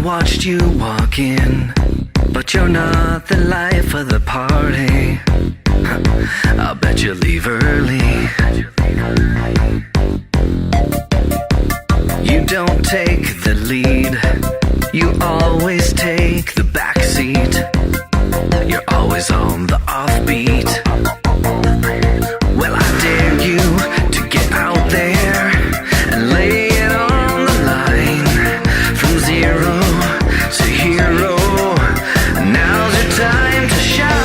watched you walk in, but you're not the life of the party. I'll bet you leave early. You don't take the lead, you always take the back seat. You're always on the offbeat. Well, I dare you to get out there and lay it on the line. From zero to hero, now's your time to shine.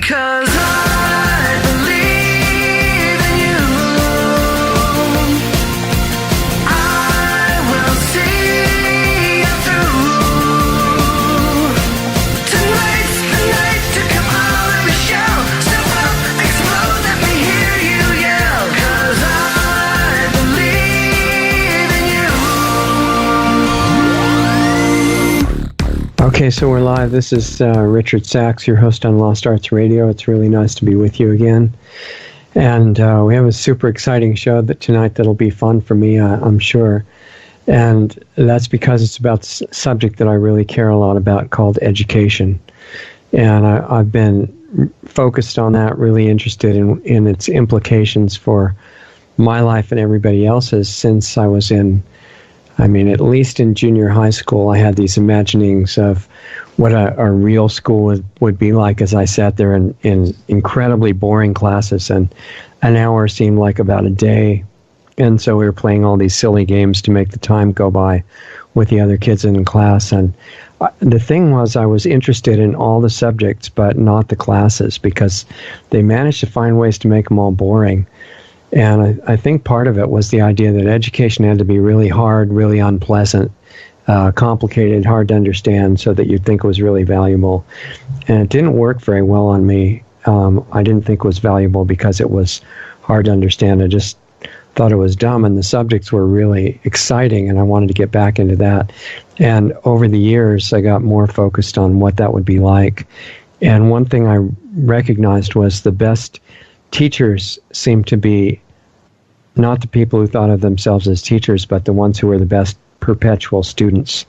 'Cause I believe in you. I will see you through. Tonight's the night to come out and shout. Step up, explode, let me hear you yell. 'Cause I believe in you. Okay, so we're live. This is Richard Sachs, your host on Lost Arts Radio. It's really nice to be with you again. And we have a super exciting show tonight that'll be fun for me, I'm sure. And that's because it's about a subject that I really care a lot about called education. And I've been focused on that, really interested in its implications for my life and everybody else's since I was at least in junior high school. I had these imaginings of what a real school would be like as I sat there in incredibly boring classes, and an hour seemed like about a day. And so we were playing all these silly games to make the time go by with the other kids in class. And the thing was, I was interested in all the subjects, but not the classes, because they managed to find ways to make them all boring. And I think part of it was the idea that education had to be really hard, really unpleasant, complicated, hard to understand, so that you'd think it was really valuable. And it didn't work very well on me. I didn't think it was valuable because it was hard to understand. I just thought it was dumb, and the subjects were really exciting, and I wanted to get back into that. And over the years, I got more focused on what that would be like. And one thing I recognized was the best teachers seemed to be not the people who thought of themselves as teachers, but the ones who were the best perpetual students.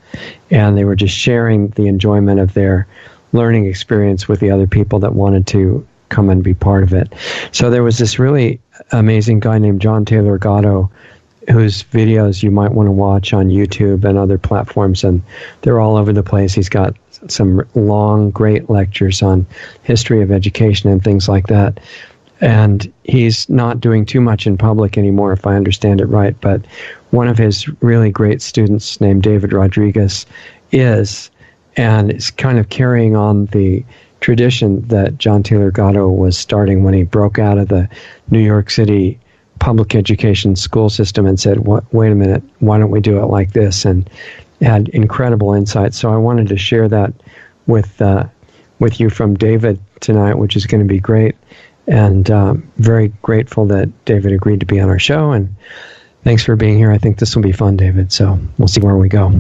And they were just sharing the enjoyment of their learning experience with the other people that wanted to come and be part of it. So there was this really amazing guy named John Taylor Gatto, whose videos you might want to watch on YouTube and other platforms, and they're all over the place. He's got some long, great lectures on history of education and things like that. And he's not doing too much in public anymore, if I understand it right. But one of his really great students named David Rodriguez is kind of carrying on the tradition that John Taylor Gatto was starting when he broke out of the New York City public education school system and said, wait a minute, why don't we do it like this? And had incredible insights. So I wanted to share that with you from David tonight, which is going to be great. And very grateful that David agreed to be on our show. And thanks for being here. I think this will be fun, David. So we'll see where we go.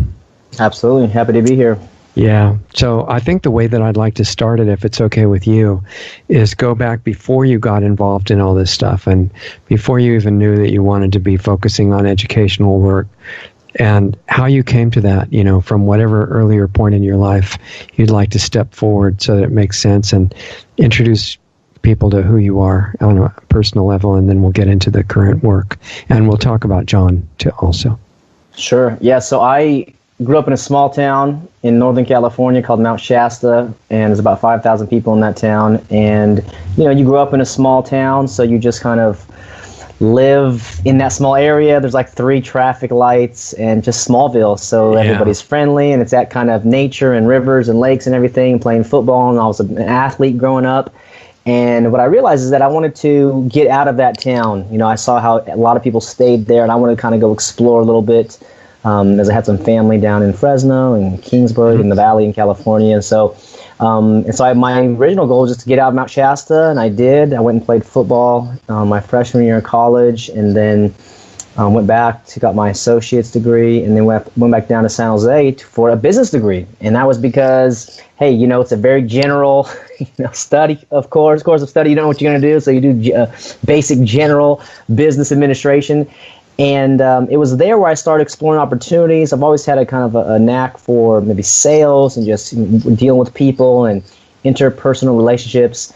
Absolutely. Happy to be here. Yeah. So I think the way that I'd like to start it, if it's okay with you, is go back before you got involved in all this stuff and before you even knew that you wanted to be focusing on educational work, and how you came to that, from whatever earlier point in your life you'd like to step forward so that it makes sense, and introduce people to who you are on a personal level, and then we'll get into the current work, and we'll talk about John too also. Sure. Yeah, so I grew up in a small town in Northern California called Mount Shasta, and there's about 5,000 people in that town. And, you grew up in a small town, so you just kind of live in that small area. There's like 3 traffic lights and just Smallville, so everybody's friendly, and it's that kind of nature and rivers and lakes and everything, playing football, and I was an athlete growing up. And what I realized is that I wanted to get out of that town. I saw how a lot of people stayed there, and I wanted to kind of go explore a little bit, as I had some family down in Fresno and Kingsburg in the Valley in California. And so my original goal was just to get out of Mount Shasta, and I did. I went and played football my freshman year of college, and then went back to got my associate's degree, and then went back down to San Jose for a business degree. And that was because, hey, it's a very general study, course of study. You don't know what you're going to do, so you do basic general business administration. And it was there where I started exploring opportunities. I've always had a kind of a knack for maybe sales and just dealing with people and interpersonal relationships.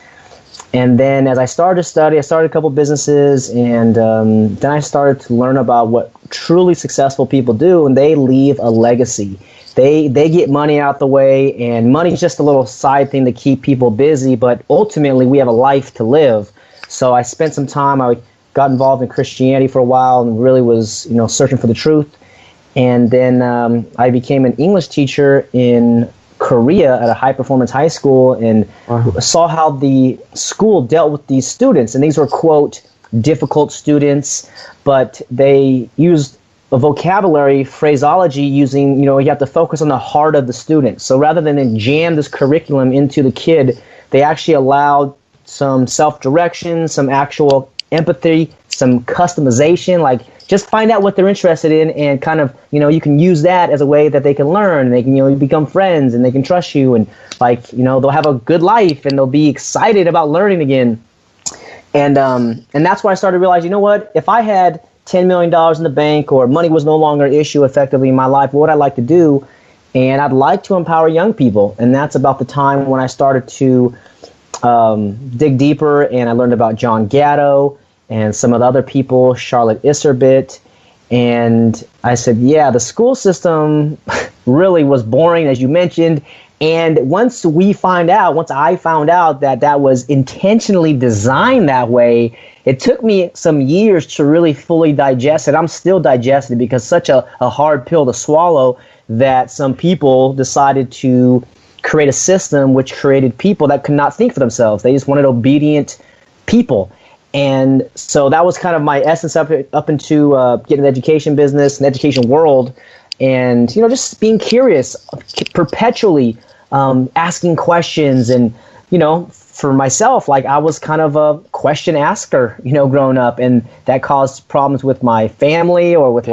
And then as I started to study, I started a couple businesses, and then I started to learn about what truly successful people do, and they leave a legacy. They get money out the way, and money's just a little side thing to keep people busy, but ultimately we have a life to live. So I spent some time, I got involved in Christianity for a while and really was, searching for the truth. And then I became an English teacher in Korea at a high-performance high school, and saw how the school dealt with these students. And these were, quote, difficult students, but they used a vocabulary, phraseology using, you have to focus on the heart of the student. So rather than jam this curriculum into the kid, they actually allowed some self-direction, some actual empathy, some customization, like just find out what they're interested in, and kind of, you can use that as a way that they can learn. They can, become friends, and they can trust you, and they'll have a good life, and they'll be excited about learning again. And that's where I started to realize, what, if I had $10 million in the bank, or money was no longer an issue effectively in my life, what would I like to do? And I'd like to empower young people. And that's about the time when I started to dig deeper, and I learned about John Gatto and some of the other people, Charlotte Iserbyt. And I said, yeah, the school system really was boring, as you mentioned. And once I found out that that was intentionally designed that way, it took me some years to really fully digest it. I'm still digesting it, because such a hard pill to swallow that some people decided to create a system which created people that could not think for themselves. They just wanted obedient people. And so that was kind of my essence up into getting the education business and education world, and just being curious, perpetually asking questions. And for myself, I was kind of a question asker, growing up, and that caused problems with my family or with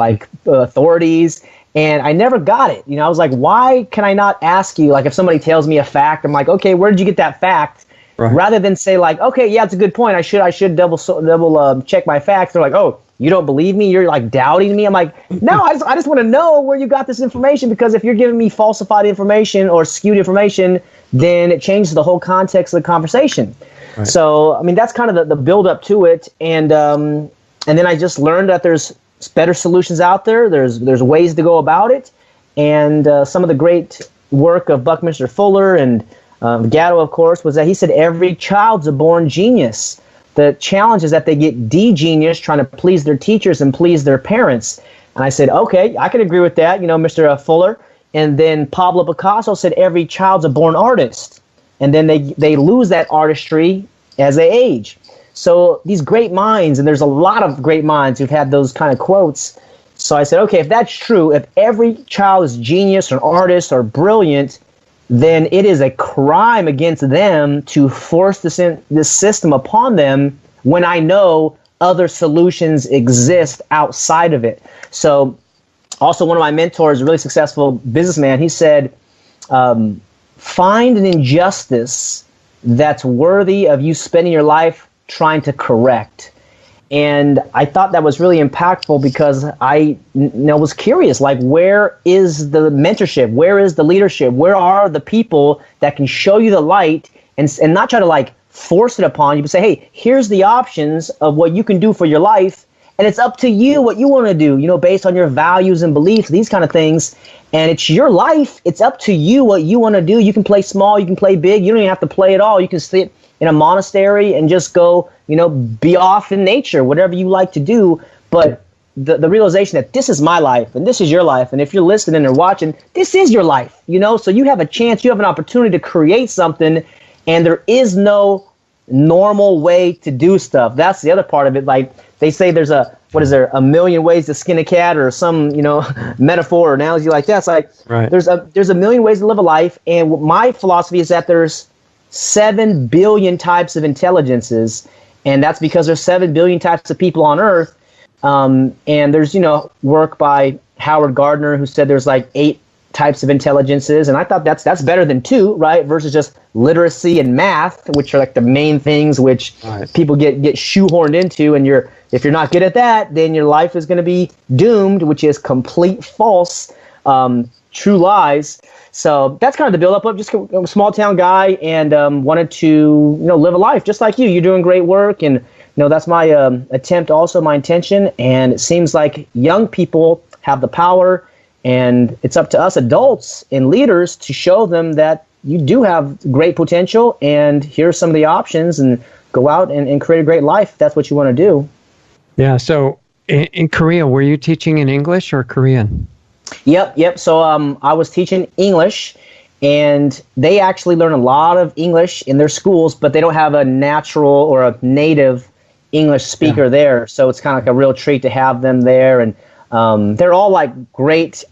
authorities. And I never got it. I was like, why can I not ask you? If somebody tells me a fact, I'm like, okay, where did you get that fact? Right. Rather than say okay, yeah, it's a good point. I should double check my facts. They're like, oh, you don't believe me? You're doubting me? I'm like, no, I just want to know where you got this information, because if you're giving me falsified information or skewed information, then it changes the whole context of the conversation. Right. So, that's kind of the build up to it. And then I just learned that there's better solutions out there. There's ways to go about it. And some of the great work of Buckminster Fuller and Gatto, of course, was that he said every child's a born genius. The challenge is that they get de-genius trying to please their teachers and please their parents. And I said, okay, I can agree with that, Mr. Fuller. And then Pablo Picasso said every child's a born artist. And then they lose that artistry as they age. So these great minds, and there's a lot of great minds who've had those kind of quotes. So I said, okay, if that's true, if every child is genius or artist or brilliant, then it is a crime against them to force this system upon them when I know other solutions exist outside of it. So also one of my mentors, a really successful businessman, he said, find an injustice that's worthy of you spending your life trying to correct. And I thought that was really impactful, because I was curious, where is the mentorship? Where is the leadership? Where are the people that can show you the light and not try to force it upon you, but say, hey, here's the options of what you can do for your life. And it's up to you what you want to do, based on your values and beliefs, these kind of things. And it's your life. It's up to you what you want to do. You can play small. You can play big. You don't even have to play at all. You can sit in a monastery and just go, be off in nature, whatever you like to do. But the realization that this is my life and this is your life. And if you're listening or watching, this is your life, so you have a chance, you have an opportunity to create something, and there is no normal way to do stuff. That's the other part of it. They say there's a million ways to skin a cat, or some, metaphor or analogy like that. It's right. There's a million ways to live a life. And my philosophy is that there's 7 billion types of intelligences, and that's because there's 7 billion types of people on Earth. And there's, work by Howard Gardner, who said there's 8 types of intelligences, and I thought that's better than 2, right? Versus just literacy and math, which are like the main things which people get shoehorned into, and if you're not good at that, then your life is going to be doomed, which is complete false, true lies. So that's kind of the build-up of just a small town guy, and wanted to live a life just like you. You're doing great work, and that's my attempt, also my intention. And it seems like young people have the power, and it's up to us adults and leaders to show them that you do have great potential, and here's some of the options, and go out and create a great life if that's what you want to do. Yeah, so in Korea, were you teaching in English or Korean? Yep. So I was teaching English, and they actually learn a lot of English in their schools, but they don't have a natural or a native English speaker there. So it's kind of like a real treat to have them there. And they're all like great,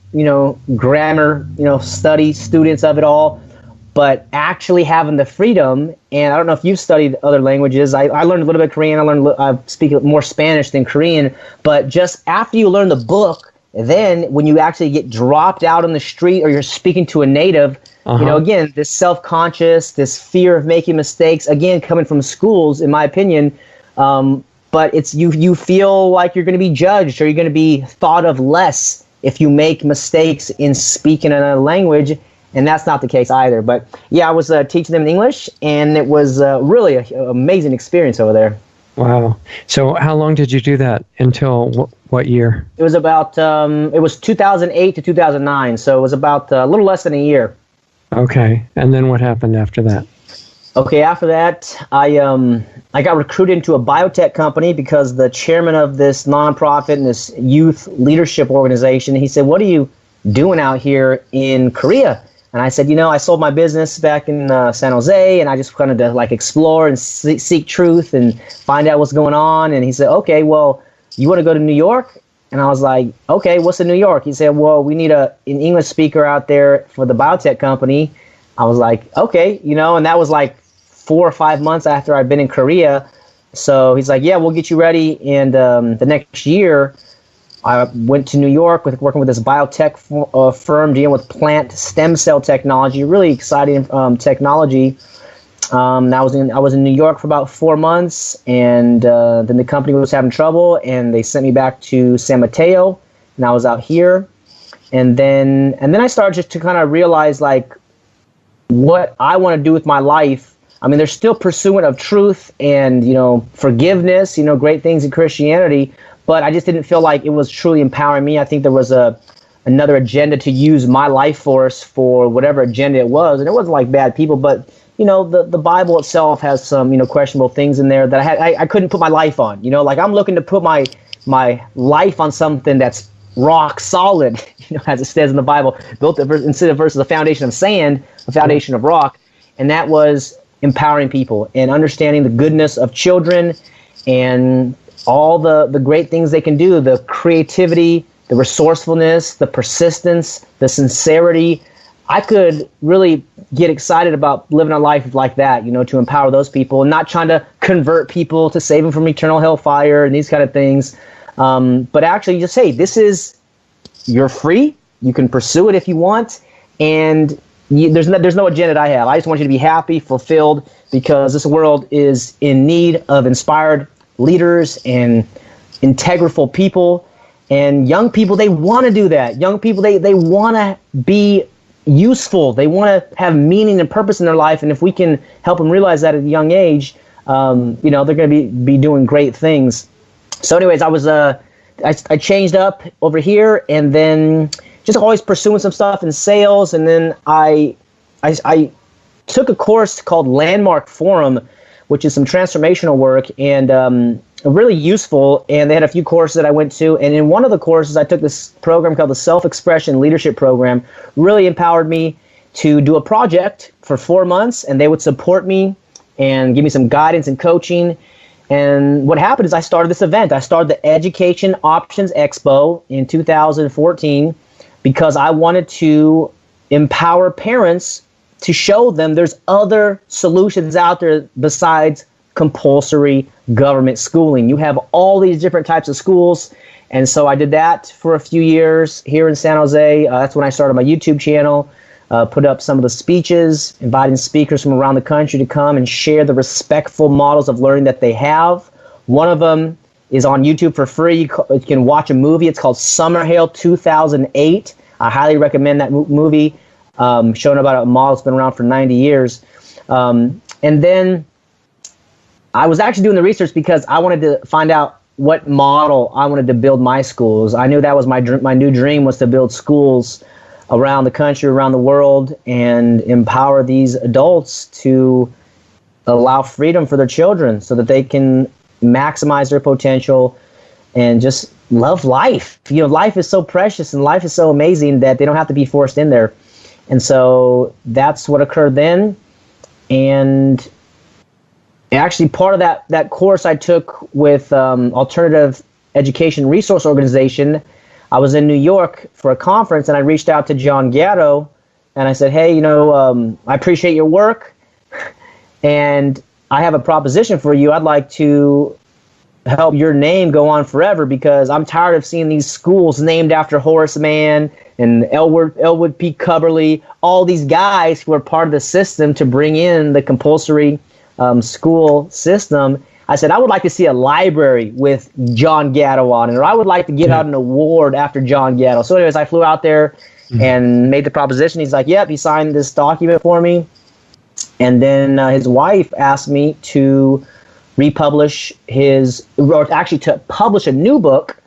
grammar, study students of it all. But actually having the freedom, and I don't know if you've studied other languages. I learned a little bit of Korean. I speak more Spanish than Korean. But just after you learn the book, then when you actually get dropped out on the street or you're speaking to a native, again, this self-conscious, this fear of making mistakes, again, coming from schools, in my opinion, but it's you feel like you're going to be judged, or you're going to be thought of less if you make mistakes in speaking another language, and that's not the case either. But yeah, I was teaching them in English, and it was really an amazing experience over there. Wow. So how long did you do that? Until what year? It was about, it was 2008 to 2009, so it was about a little less than a year. Okay. And then what happened after that? Okay, after that, I got recruited into a biotech company because the chairman of this nonprofit and this youth leadership organization, he said, "What are you doing out here in Korea?" And I said, I sold my business back in San Jose, and I just wanted to explore and seek truth and find out what's going on. And he said, "Okay, well, you want to go to New York?" And I was like, "Okay, what's in New York?" He said, "Well, we need an English speaker out there for the biotech company." I was like, "Okay," and that was like 4 or 5 months after I'd been in Korea. So he's like, "Yeah, we'll get you ready." And the next year, I went to New York working with this biotech firm dealing with plant stem cell technology, really exciting technology. I was in New York for about 4 months, and then the company was having trouble, and they sent me back to San Mateo, and I was out here. And then I started just to kind of realize what I want to do with my life. I mean, there's still pursuit of truth and, forgiveness, great things in Christianity, but I just didn't feel like it was truly empowering me. I think there was another agenda to use my life force for whatever agenda it was, and it wasn't like bad people, but the Bible itself has some questionable things in there that I couldn't put my life on. I'm looking to put my life on something that's rock solid, as it says in the Bible, built instead of versus a foundation of sand, a foundation of rock, and that was empowering people and understanding the goodness of children and all the great things they can do, the creativity, the resourcefulness, the persistence, the sincerity. I could really get excited about living a life like that, to empower those people and not trying to convert people to save them from eternal hellfire and these kind of things. But actually just say, you're free. You can pursue it if you want. And there's no agenda that I have. I just want you to be happy, fulfilled, because this world is in need of inspired leaders and integral people. And young people, they want to do that. Young people, they want to be useful. They want to have meaning and purpose in their life. And if we can help them realize that at a young age, they're going to be doing great things. So anyways, I changed up over here, and then just always pursuing some stuff in sales. And then I took a course called Landmark Forum, which is some transformational work, and really useful. And they had a few courses that I went to. And in one of the courses, I took this program called the Self-Expression Leadership Program. Really empowered me to do a project for 4 months, and they would support me and give me some guidance and coaching. And what happened is I started this event. I started the Education Options Expo in 2014 because I wanted to empower parents to show them there's other solutions out there besides compulsory government schooling. You have all these different types of schools. And so I did that for a few years here in San Jose. That's when I started my YouTube channel, put up some of the speeches, inviting speakers from around the country to come and share the respectful models of learning that they have. One of them is on YouTube for free. You can watch a movie. It's called Summerhill 2008. I highly recommend that movie, showing about a model that's been around for 90 years. And then I was actually doing the research because I wanted to find out what model I wanted to build my schools. I knew that was my new dream, was to build schools around the country, around the world, and empower these adults to allow freedom for their children so that they can maximize their potential and just love life. You know, life is so precious and life is so amazing that they don't have to be forced in there. And so that's what occurred then. And actually, part of that course I took with Alternative Education Resource Organization, I was in New York for a conference, and I reached out to John Gatto, and I said, hey, you know, I appreciate your work, and I have a proposition for you. I'd like to help your name go on forever, because I'm tired of seeing these schools named after Horace Mann and Elwood P. Cubberley, all these guys who are part of the system to bring in the compulsory school system. I said, I would like to see a library with John Gatto on it, or I would like to give out an award after John Gatto. So anyways, I flew out there and made the proposition. He's like, yep, he signed this document for me. And then his wife asked me to republish to publish a new book.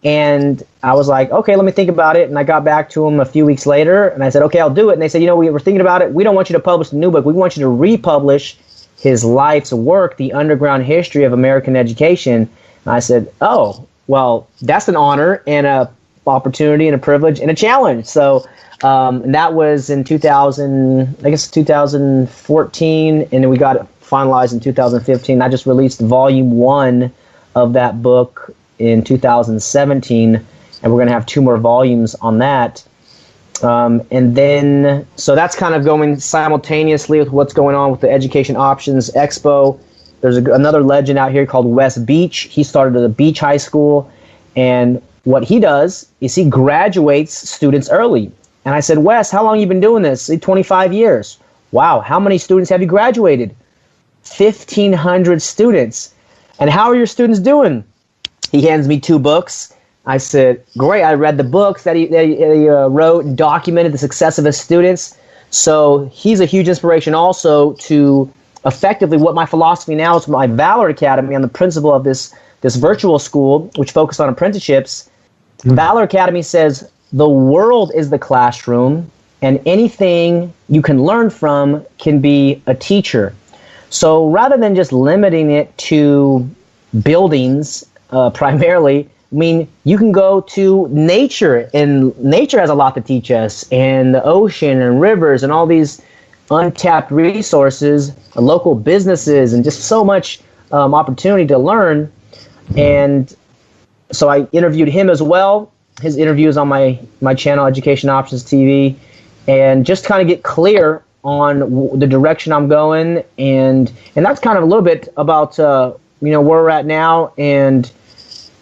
And I was like, okay, let me think about it. And I got back to him a few weeks later, and I said, okay, I'll do it. And they said, you know, we were thinking about it. We don't want you to publish the new book. We want you to republish his life's work, The Underground History of American Education. And I said, oh, well, that's an honor and a opportunity and a privilege and a challenge. So and that was in 2014, and then we got it finalized in 2015. I just released volume 1 of that book in 2017, and we're going to have 2 more volumes on that. And then, so that's kind of going simultaneously with what's going on with the Education Options Expo. There's another legend out here called Wes Beach. He started at a beach high school, and what he does is he graduates students early. And I said, Wes, how long have you been doing this? 25 years. Wow, how many students have you graduated? 1,500 students. And how are your students doing? He hands me 2 books. I said, great, I read the books that he wrote and documented the success of his students. So he's a huge inspiration also to effectively what my philosophy now is, my Valor Academy. I'm the principal of this virtual school, which focuses on apprenticeships. Valor Academy says the world is the classroom, and anything you can learn from can be a teacher. So rather than just limiting it to buildings primarily, I mean, you can go to nature, and nature has a lot to teach us, and the ocean and rivers and all these untapped resources, local businesses, and just so much opportunity to learn. And so I interviewed him as well. His interview is on my channel, Education Options TV, and just kind of get clear on the direction I'm going. And that's kind of a little bit about where we're at now, and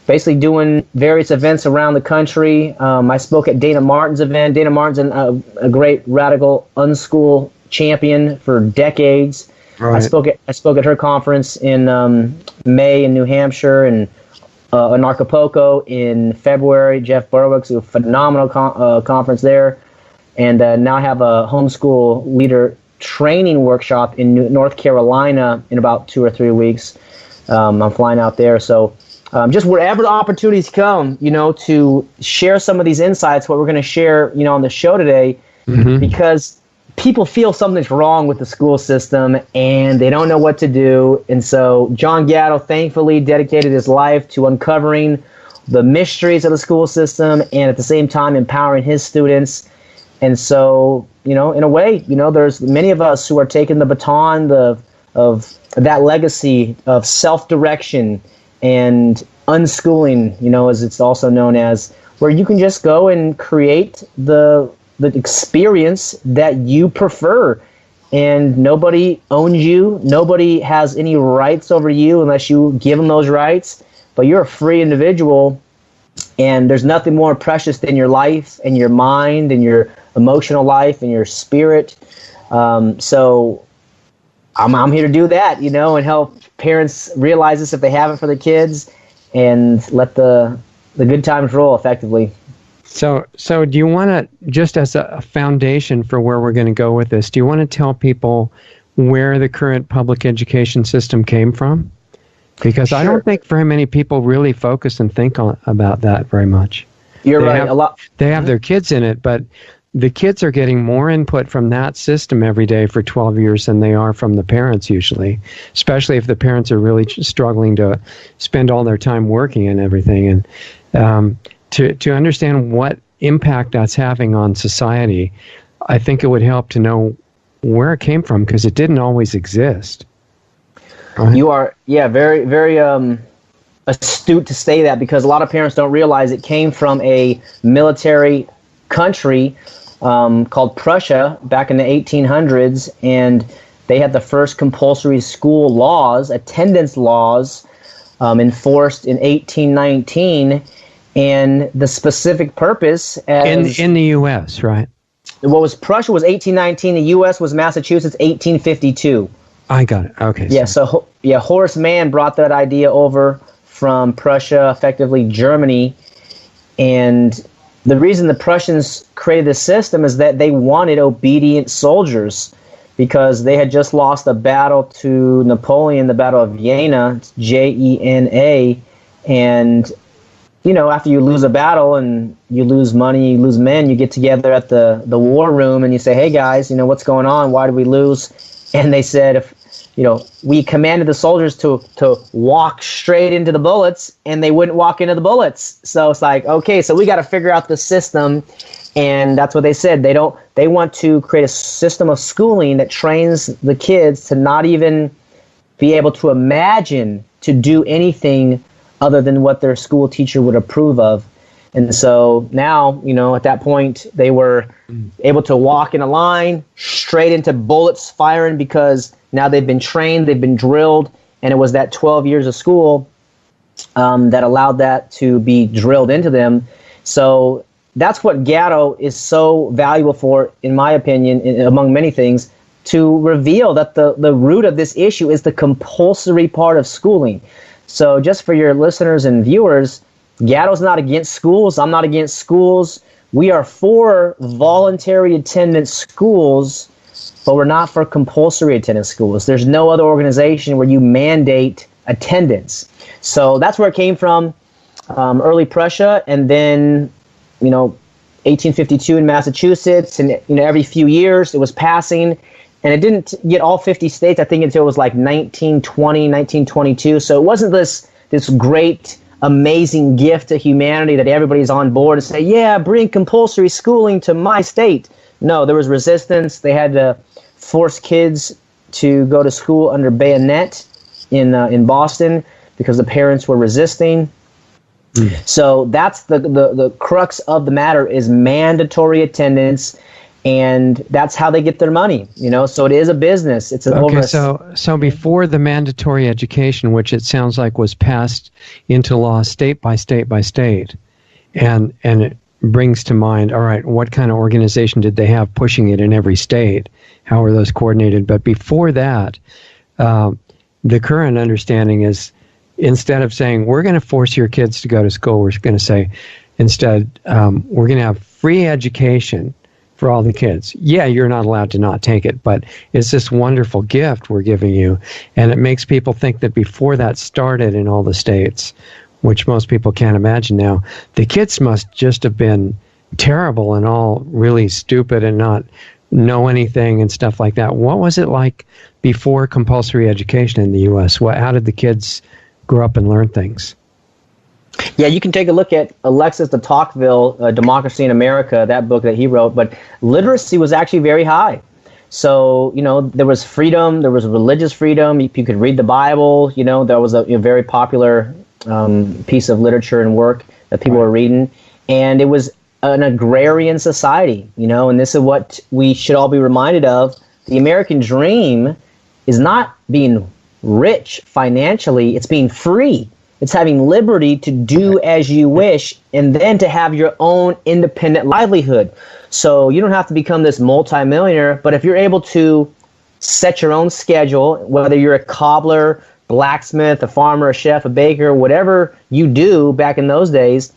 basically doing various events around the country. I spoke at Dana Martin's event. Dana Martin's a great radical unschool champion for decades. Right. I spoke at her conference in May in New Hampshire, and in Acapulco in February. Jeff Berwick's a phenomenal conference there. And now I have a homeschool leader training workshop in North Carolina in about 2 or 3 weeks. I'm flying out there. So just wherever the opportunities come, to share some of these insights, what we're going to share, on the show today, because people feel something's wrong with the school system and they don't know what to do. And so John Gatto thankfully dedicated his life to uncovering the mysteries of the school system and at the same time empowering his students. And so, in a way, there's many of us who are taking the baton of that legacy of self-direction and unschooling, as it's also known as, where you can just go and create the experience that you prefer. and nobody owns you. Nobody has any rights over you unless you give them those rights. But you're a free individual, and there's nothing more precious than your life and your mind and your emotional life and your spirit. So I'm here to do that, you know, and help parents realize this if they haven't for the kids, and let the good times roll effectively. So do you want to, just as a foundation for where we're going to go with this, do you want to tell people where the current public education system came from? Because I don't think very many people really focus and think about that very much. You're right. A lot. They have their kids in it, but the kids are getting more input from that system every day for 12 years than they are from the parents usually, especially if the parents are really struggling to spend all their time working and everything. And to understand what impact that's having on society, I think it would help to know where it came from, because it didn't always exist. You are, very, very astute to say that, because a lot of parents don't realize it came from a military country called Prussia back in the 1800s, and they had the first compulsory school laws, attendance laws, enforced in 1819, and the specific purpose as in the U.S., right? What was Prussia was 1819, the U.S. was Massachusetts 1852. I got it. Okay. Yeah, so Horace Mann brought that idea over from Prussia, effectively Germany, and the reason the Prussians created this system is that they wanted obedient soldiers, because they had just lost a battle to Napoleon, the Battle of Jena. It's Jena, and you know, after you lose a battle and you lose money, you lose men, you get together at the war room and you say, "Hey guys, you know, what's going on? Why did we lose?" And they said, we commanded the soldiers to walk straight into the bullets, and they wouldn't walk into the bullets. So it's like, okay, so we got to figure out the system, and that's what they said. They want to create a system of schooling that trains the kids to not even be able to imagine to do anything other than what their school teacher would approve of. And so now, at that point, they were able to walk in a line straight into bullets firing, because now they've been trained, they've been drilled, and it was that 12 years of school that allowed that to be drilled into them. So that's what Gatto is so valuable for, in my opinion, among many things, to reveal that the root of this issue is the compulsory part of schooling. So just for your listeners and viewers, Gatto's not against schools. I'm not against schools. We are for voluntary attendance schools, but we're not for compulsory attendance schools. There's no other organization where you mandate attendance. So that's where it came from, early Prussia, and then, 1852 in Massachusetts, and every few years it was passing, and it didn't get all 50 states, I think, until it was like 1920, 1922. So it wasn't this great, amazing gift to humanity that everybody's on board and say, yeah, bring compulsory schooling to my state. No, there was resistance. They had to force kids to go to school under bayonet in Boston because the parents were resisting. So that's the crux of the matter, is mandatory attendance, and that's how they get their money. So it is a business. It's an So before the mandatory education, which it sounds like was passed into law state by state by state, and it brings to mind, all right, what kind of organization did they have pushing it in every state? How are those coordinated? But before that, the current understanding is, instead of saying, we're going to force your kids to go to school, we're going to say, instead, we're going to have free education for all the kids. Yeah, you're not allowed to not take it, but it's this wonderful gift we're giving you. And it makes people think that before that started in all the states, which most people can't imagine now, the kids must just have been terrible and all really stupid and not know anything and stuff like that. What was it like before compulsory education in the U.S.? How did the kids grow up and learn things? Yeah, you can take a look at Alexis de Tocqueville, Democracy in America, that book that he wrote, but literacy was actually very high. So, there was freedom, there was religious freedom, you could read the Bible, there was a very popular piece of literature and work that people were reading, and it was an agrarian society, and this is what we should all be reminded of the American dream is not being rich financially, it's being free. It's having liberty to do as you wish, and then to have your own independent livelihood. So you don't have to become this multimillionaire, but if you're able to set your own schedule, whether you're a cobbler, blacksmith, a farmer, a chef, a baker, whatever you do back in those days,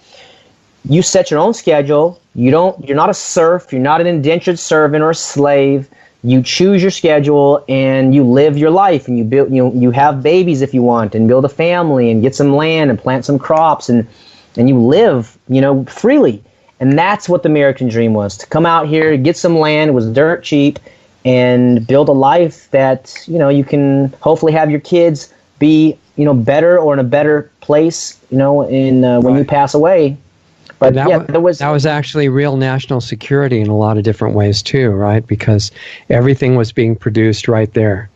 you set your own schedule. You're not a serf, you're not an indentured servant or a slave. You choose your schedule and you live your life, and you have babies if you want, and build a family and get some land and plant some crops, and you live, freely. And that's what the American dream was, to come out here, get some land, it was dirt cheap, and build a life that, you can hopefully have your kids be, better or in a better place, when you pass away. But that was actually real national security in a lot of different ways too, right? Because everything was being produced right there.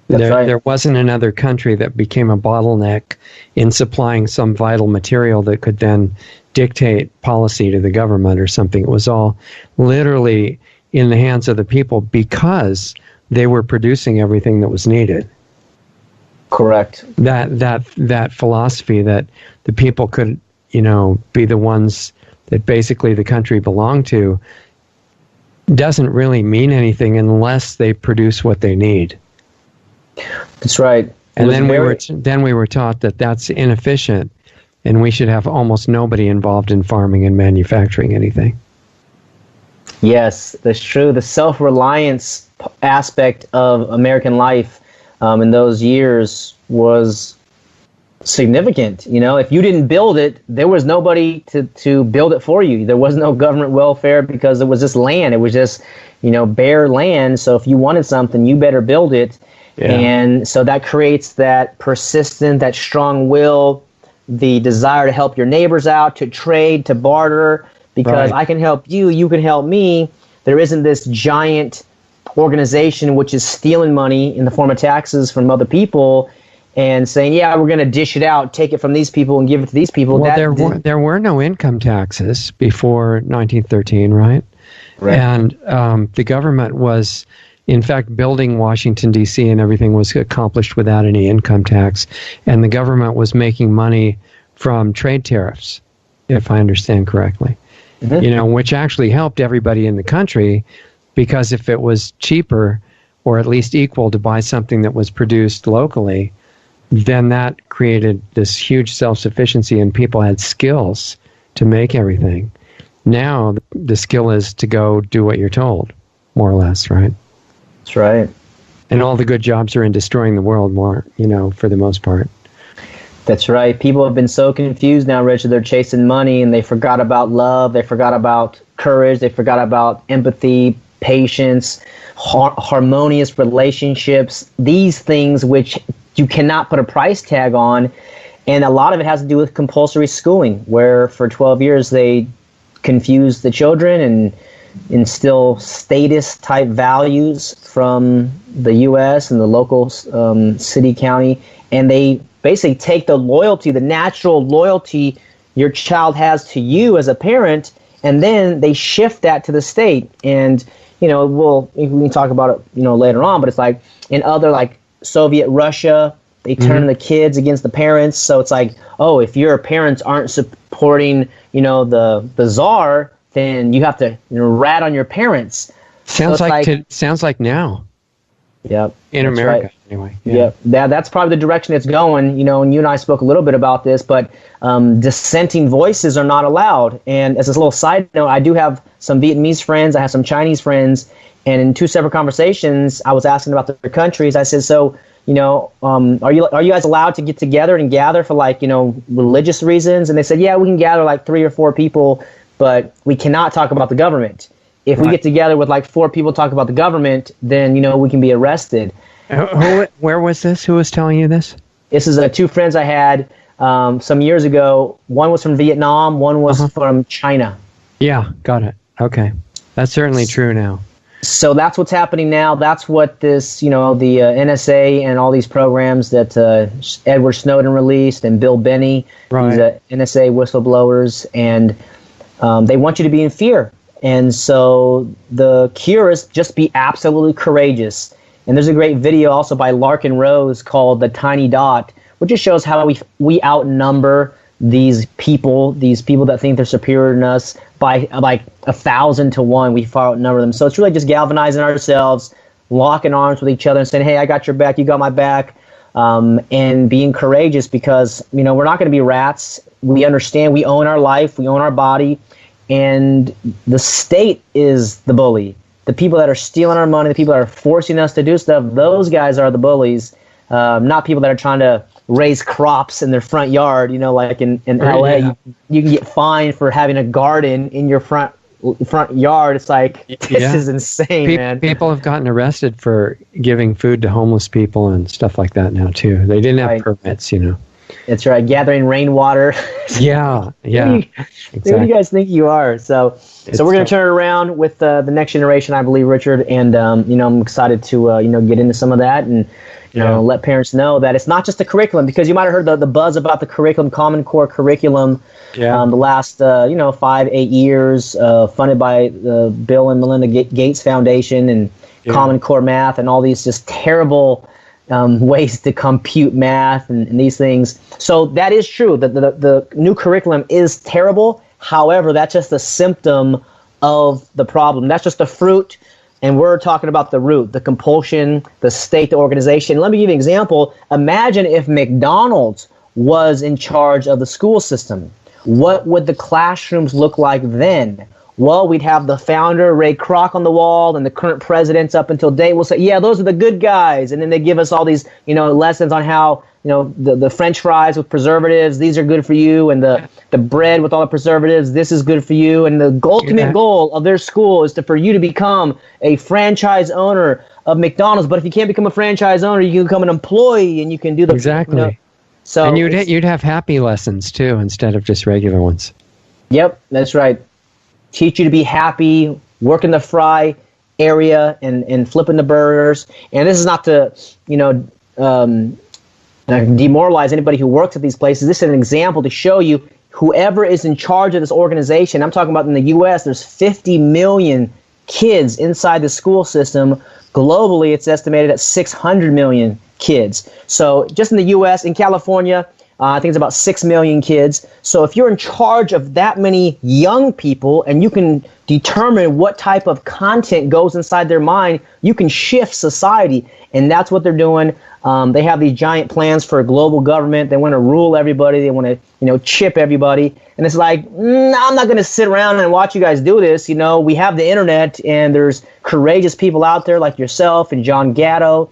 There wasn't another country that became a bottleneck in supplying some vital material that could then dictate policy to the government or something. It was all literally in the hands of the people because they were producing everything that was needed. Correct. That philosophy that the people could, be the ones that basically the country belonged to doesn't really mean anything unless they produce what they need. That's right. And then we were taught that that's inefficient, and we should have almost nobody involved in farming and manufacturing anything. Yes, that's true. The self-reliance aspect of American life in those years was significant. If you didn't build it, there was nobody to build it for you. There was no government welfare because it was just land. It was just, bare land. So if you wanted something, you better build it. Yeah. And so that creates that persistent, that strong will, the desire to help your neighbors out, to trade, to barter, because I can help you, you can help me. There isn't this giant organization which is stealing money in the form of taxes from other people and saying, yeah, we're going to dish it out, take it from these people and give it to these people. Well, there were no income taxes before 1913, right? Right. And the government was, in fact, building Washington, D.C. and everything was accomplished without any income tax. And the government was making money from trade tariffs, if I understand correctly, which actually helped everybody in the country, because if it was cheaper or at least equal to buy something that was produced locally, then that created this huge self-sufficiency and people had skills to make everything. Now the skill is to go do what you're told, more or less, right? That's right. And all the good jobs are in destroying the world more, for the most part. That's right. People have been so confused now, Richard. They're chasing money and they forgot about love. They forgot about courage. They forgot about empathy, patience, harmonious relationships, these things which you cannot put a price tag on. And a lot of it has to do with compulsory schooling, where for 12 years they confuse the children and instill statist type values from the U.S. and the local city, county, and they basically take the loyalty, the natural loyalty your child has to you as a parent, and then they shift that to the state. And we can talk about it later on, but it's like in other like Soviet Russia, they turn the kids against the parents. So it's like, oh, if your parents aren't supporting the czar, then you have to rat on your parents. Sounds like now. Yep. In America, right. Anyway. Yeah. That's probably the direction it's going. And you and I spoke a little bit about this, but dissenting voices are not allowed. And as a little side note, I do have some Vietnamese friends. I have some Chinese friends. And in two separate conversations, I was asking about their countries. I said, so, are you guys allowed to get together and gather for religious reasons? And they said, yeah, we can gather like 3 or 4 people, but we cannot talk about the government. If we get together with like 4 people talk about the government, then, we can be arrested. Where was this? Who was telling you this? This is 2 friends I had some years ago. One was from Vietnam. One was from China. Yeah, got it. Okay. That's certainly true now. So that's what's happening now. That's what this, the NSA and all these programs that Edward Snowden released and Bill Binney, these NSA whistleblowers, and they want you to be in fear. And so the cure is just be absolutely courageous. And there's a great video also by Larkin Rose called The Tiny Dot, which just shows how we outnumber these people that think they're superior than us by like 1,000 to 1. We far outnumber them. So it's really just galvanizing ourselves, locking arms with each other and saying, hey, I got your back, you got my back, and being courageous because, we're not going to be rats. We understand we own our life, we own our body, and the state is the bully. The people that are stealing our money, the people that are forcing us to do stuff, those guys are the bullies, not people that are trying to raise crops in their front yard. Like in LA, you can get fined for having a garden in your front yard. It's like, this is insane, man. People have gotten arrested for giving food to homeless people and stuff like that now, too. They didn't have permits, That's right. Gathering rainwater. Yeah. Exactly. Who do you guys think you are? So we're going to turn it around with the next generation, I believe, Richard. And, I'm excited to, get into some of that and, let parents know that it's not just the curriculum, because you might have heard the buzz about the curriculum, Common Core curriculum, the last, 5-8 years, funded by the Bill and Melinda Gates Foundation and Common Core math and all these just terrible ways to compute math and these things. So that is true. The new curriculum is terrible. However, that's just a symptom of the problem. That's just the fruit. And we're talking about the root, the compulsion, the state, the organization. Let me give you an example. Imagine if McDonald's was in charge of the school system. What would the classrooms look like then? Well, we'd have the founder, Ray Kroc, on the wall, and the current presidents up until date will say, yeah, those are the good guys. And then they give us all these, lessons on how, the French fries with preservatives, these are good for you. And the bread with all the preservatives, this is good for you. And the ultimate goal of their school is for you to become a franchise owner of McDonald's. But if you can't become a franchise owner, you can become an employee and you can do the... Exactly. So and you'd have happy lessons, too, instead of just regular ones. Yep, that's right. Teach you to be happy, work in the fry area and flipping the burgers. And this is not to, demoralize anybody who works at these places. This is an example to show you whoever is in charge of this organization. I'm talking about in the U.S., there's 50 million kids inside the school system. Globally, it's estimated at 600 million kids. So just in the U.S., in California, I think it's about 6 million kids. So if you're in charge of that many young people and you can determine what type of content goes inside their mind, you can shift society. And that's what they're doing. They have these giant plans for a global government. They want to rule everybody. They want to, chip everybody. And it's like, I'm not going to sit around and watch you guys do this. We have the internet and there's courageous people out there like yourself and John Gatto,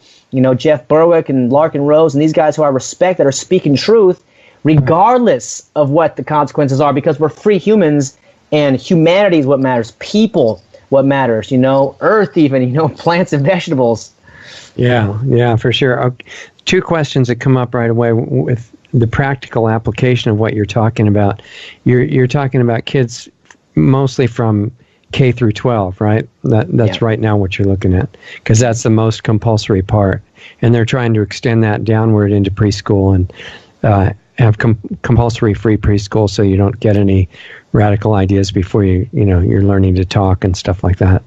Jeff Berwick and Larkin Rose and these guys who I respect that are speaking truth regardless of what the consequences are, because we're free humans and humanity is what matters. People, what matters, earth even, plants and vegetables. Yeah, for sure. Two questions that come up right away with the practical application of what you're talking about. You're talking about kids mostly from K through 12, right? That's right now what you're looking at, because that's the most compulsory part. And they're trying to extend that downward into preschool and have compulsory free preschool so you don't get any radical ideas before you're learning to talk and stuff like that.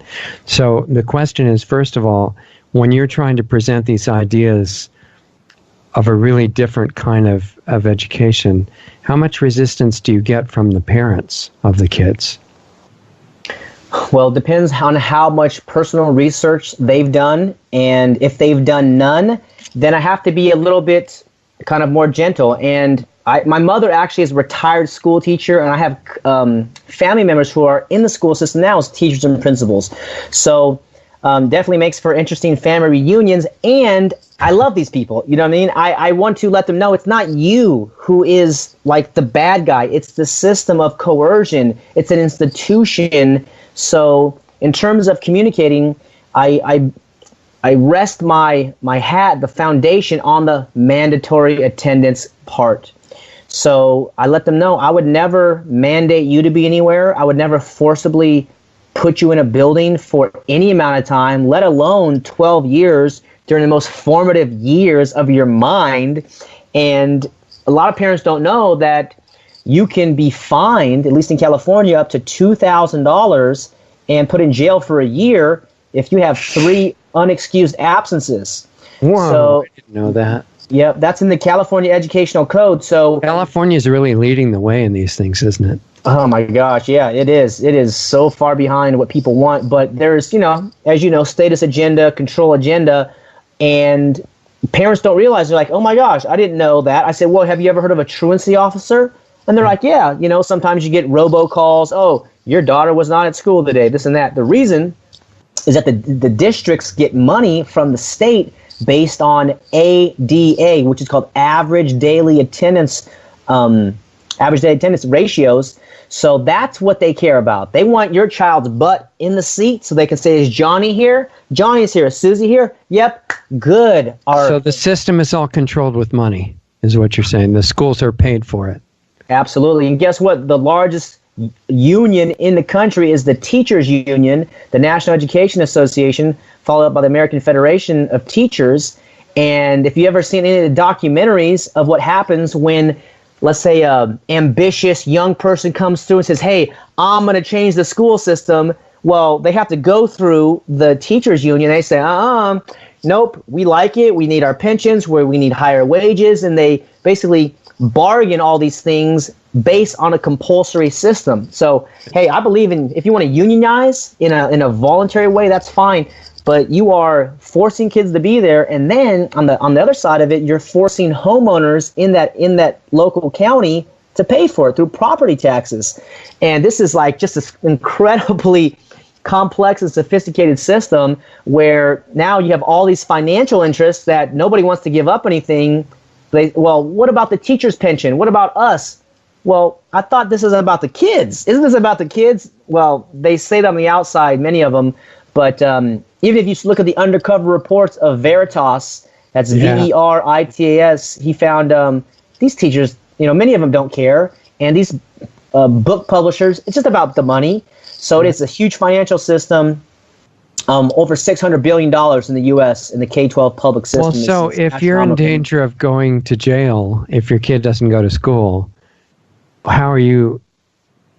So the question is, first of all, when you're trying to present these ideas of a really different kind of education, how much resistance do you get from the parents of the kids? Well, it depends on how much personal research they've done. And if they've done none, then I have to be a little bit kind of more gentle. And my mother actually is a retired school teacher, and I have family members who are in the school system now as teachers and principals. So definitely makes for interesting family reunions. And I love these people. You know what I mean? I want to let them know it's not you who is like the bad guy. It's the system of coercion. It's an institution. So in terms of communicating, I rest my hat, the foundation, on the mandatory attendance part. So I let them know I would never mandate you to be anywhere. I would never forcibly put you in a building for any amount of time, let alone 12 years during the most formative years of your mind. And a lot of parents don't know that you can be fined, at least in California, up to $2,000 and put in jail for a year if you have 3 unexcused absences. Whoa, So, I didn't know that. yep, that's in the California Educational Code. So, California is really leading the way in these things, isn't it? oh my gosh, yeah, it is. It is so far behind what people want. But there's, as you know, status agenda, control agenda, and parents don't realize. They're like, oh my gosh, I didn't know that. I said, well, have you ever heard of a truancy officer? And they're like, yeah, sometimes you get robocalls. Oh, your daughter was not at school today, this and that. The reason is that the districts get money from the state based on ADA, which is called average daily attendance ratios. So that's what they care about. They want your child's butt in the seat so they can say, is Johnny here? Johnny's here. Is Susie here? Yep. Good. So the system is all controlled with money, is what you're saying. The schools are paid for it. Absolutely. And guess what? The largest union in the country is the Teachers Union, the National Education Association, followed up by the American Federation of Teachers. And if you ever seen any of the documentaries of what happens when, let's say, an ambitious young person comes through and says, hey, I'm going to change the school system. Well, they have to go through the Teachers Union. They say, nope, we like it. We need our pensions, where we need higher wages. And they basically bargain all these things based on a compulsory system. So, hey, I believe if you want to unionize in a voluntary way, that's fine. But you are forcing kids to be there, and then on the other side of it, you're forcing homeowners in that local county to pay for it through property taxes. And this is like just this incredibly complex and sophisticated system where now you have all these financial interests that nobody wants to give up anything. Well, what about the teacher's pension? What about us? Well, I thought this is about the kids. Isn't this about the kids? Well, they say that on the outside, many of them. But even if you look at the undercover reports of Veritas, that's Veritas, he found these teachers, many of them don't care. And these book publishers, it's just about the money. So it is a huge financial system. Over $600 billion in the U.S. in the K-12 public system. Well, so if you're in danger of going to jail, if your kid doesn't go to school, how are you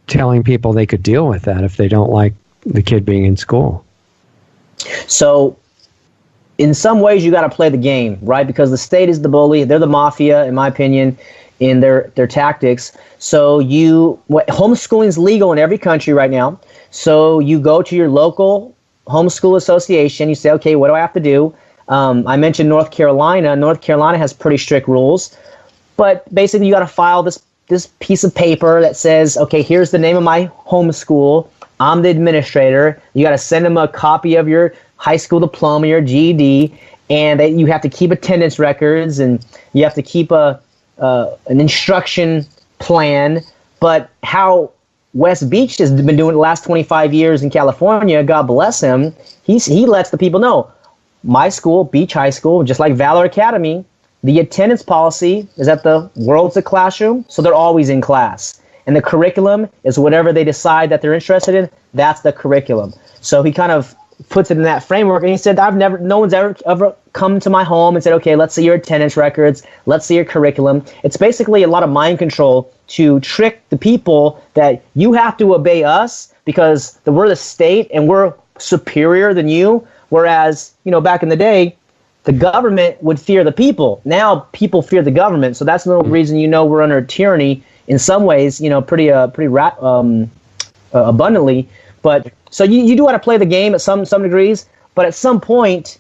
telling people they could deal with that if they don't like the kid being in school? So in some ways, you got to play the game, right? Because the state is the bully. They're the mafia, in my opinion, in their tactics. So homeschooling is legal in every country right now. So you go to your local homeschool association, you say, okay, what do I have to do? I mentioned North Carolina. North Carolina has pretty strict rules, but basically you got to file this piece of paper that says, okay, here's the name of my homeschool. I'm the administrator. You got to send them a copy of your high school diploma, your GED, and you have to keep attendance records, and you have to keep an instruction plan. But how West Beach has been doing it the last 25 years in California, God bless him, he lets the people know, my school, Beach High School, just like Valor Academy, the attendance policy is that the world's a classroom, so they're always in class. And the curriculum is whatever they decide that they're interested in, that's the curriculum. So he kind of puts it in that framework, and he said, no one's ever come to my home and said, okay, let's see your attendance records, let's see your curriculum. It's basically a lot of mind control to trick the people that you have to obey us because we're the state and we're superior than you. Whereas, back in the day, the government would fear the people. Now people fear the government. So that's the reason, we're under tyranny in some ways, pretty abundantly. But so you do want to play the game at some degrees. But at some point,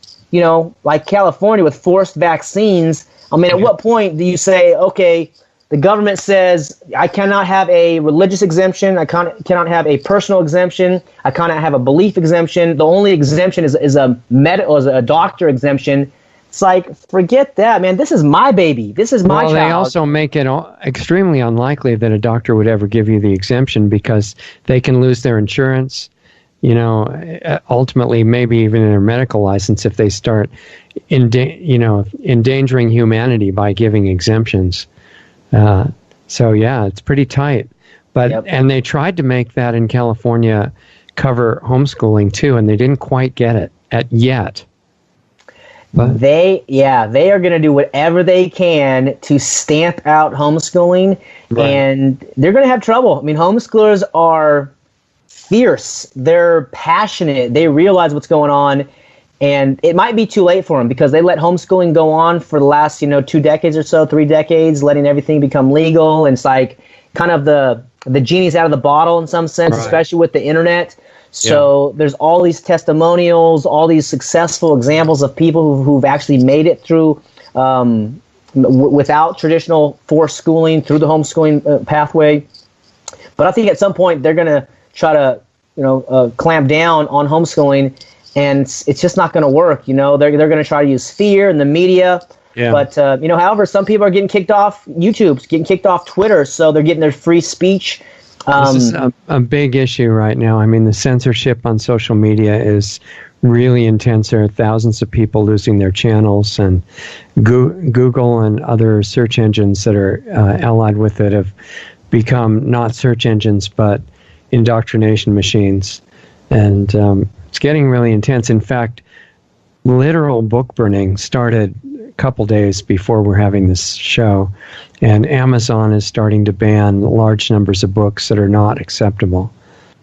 like California with forced vaccines, at what point do you say, okay, the government says I cannot have a religious exemption, I cannot have a personal exemption, I cannot have a belief exemption. The only exemption is a doctor exemption. It's like, forget that, man. This is my baby. This is my child. Well, they also make it extremely unlikely that a doctor would ever give you the exemption because they can lose their insurance. Ultimately, maybe even their medical license if they start, endangering humanity by giving exemptions. So yeah, it's pretty tight. But And they tried to make that in California cover homeschooling too, and they didn't quite get it yet. But they are going to do whatever they can to stamp out homeschooling, right. And they're going to have trouble. Homeschoolers are fierce. They're passionate. They realize what's going on. And it might be too late for them because they let homeschooling go on for the last, 2 decades or so, 3 decades, letting everything become legal. And it's like kind of the genie's out of the bottle in some sense, right, especially with the internet. So there's all these testimonials, all these successful examples of people who've actually made it through without traditional forced schooling, through the homeschooling pathway. But I think at some point they're going to try to, clamp down on homeschooling, and it's just not going to work. They're going to try to use fear in the media. Yeah. But, however, some people are getting kicked off YouTube, getting kicked off Twitter, so they're getting their free speech. This is a big issue right now. I mean, the censorship on social media is really intense. There are thousands of people losing their channels, and Google and other search engines that are allied with it have become not search engines, but indoctrination machines. And it's getting really intense. In fact, literal book burning started a couple days before we're having this show, and Amazon is starting to ban large numbers of books that are not acceptable,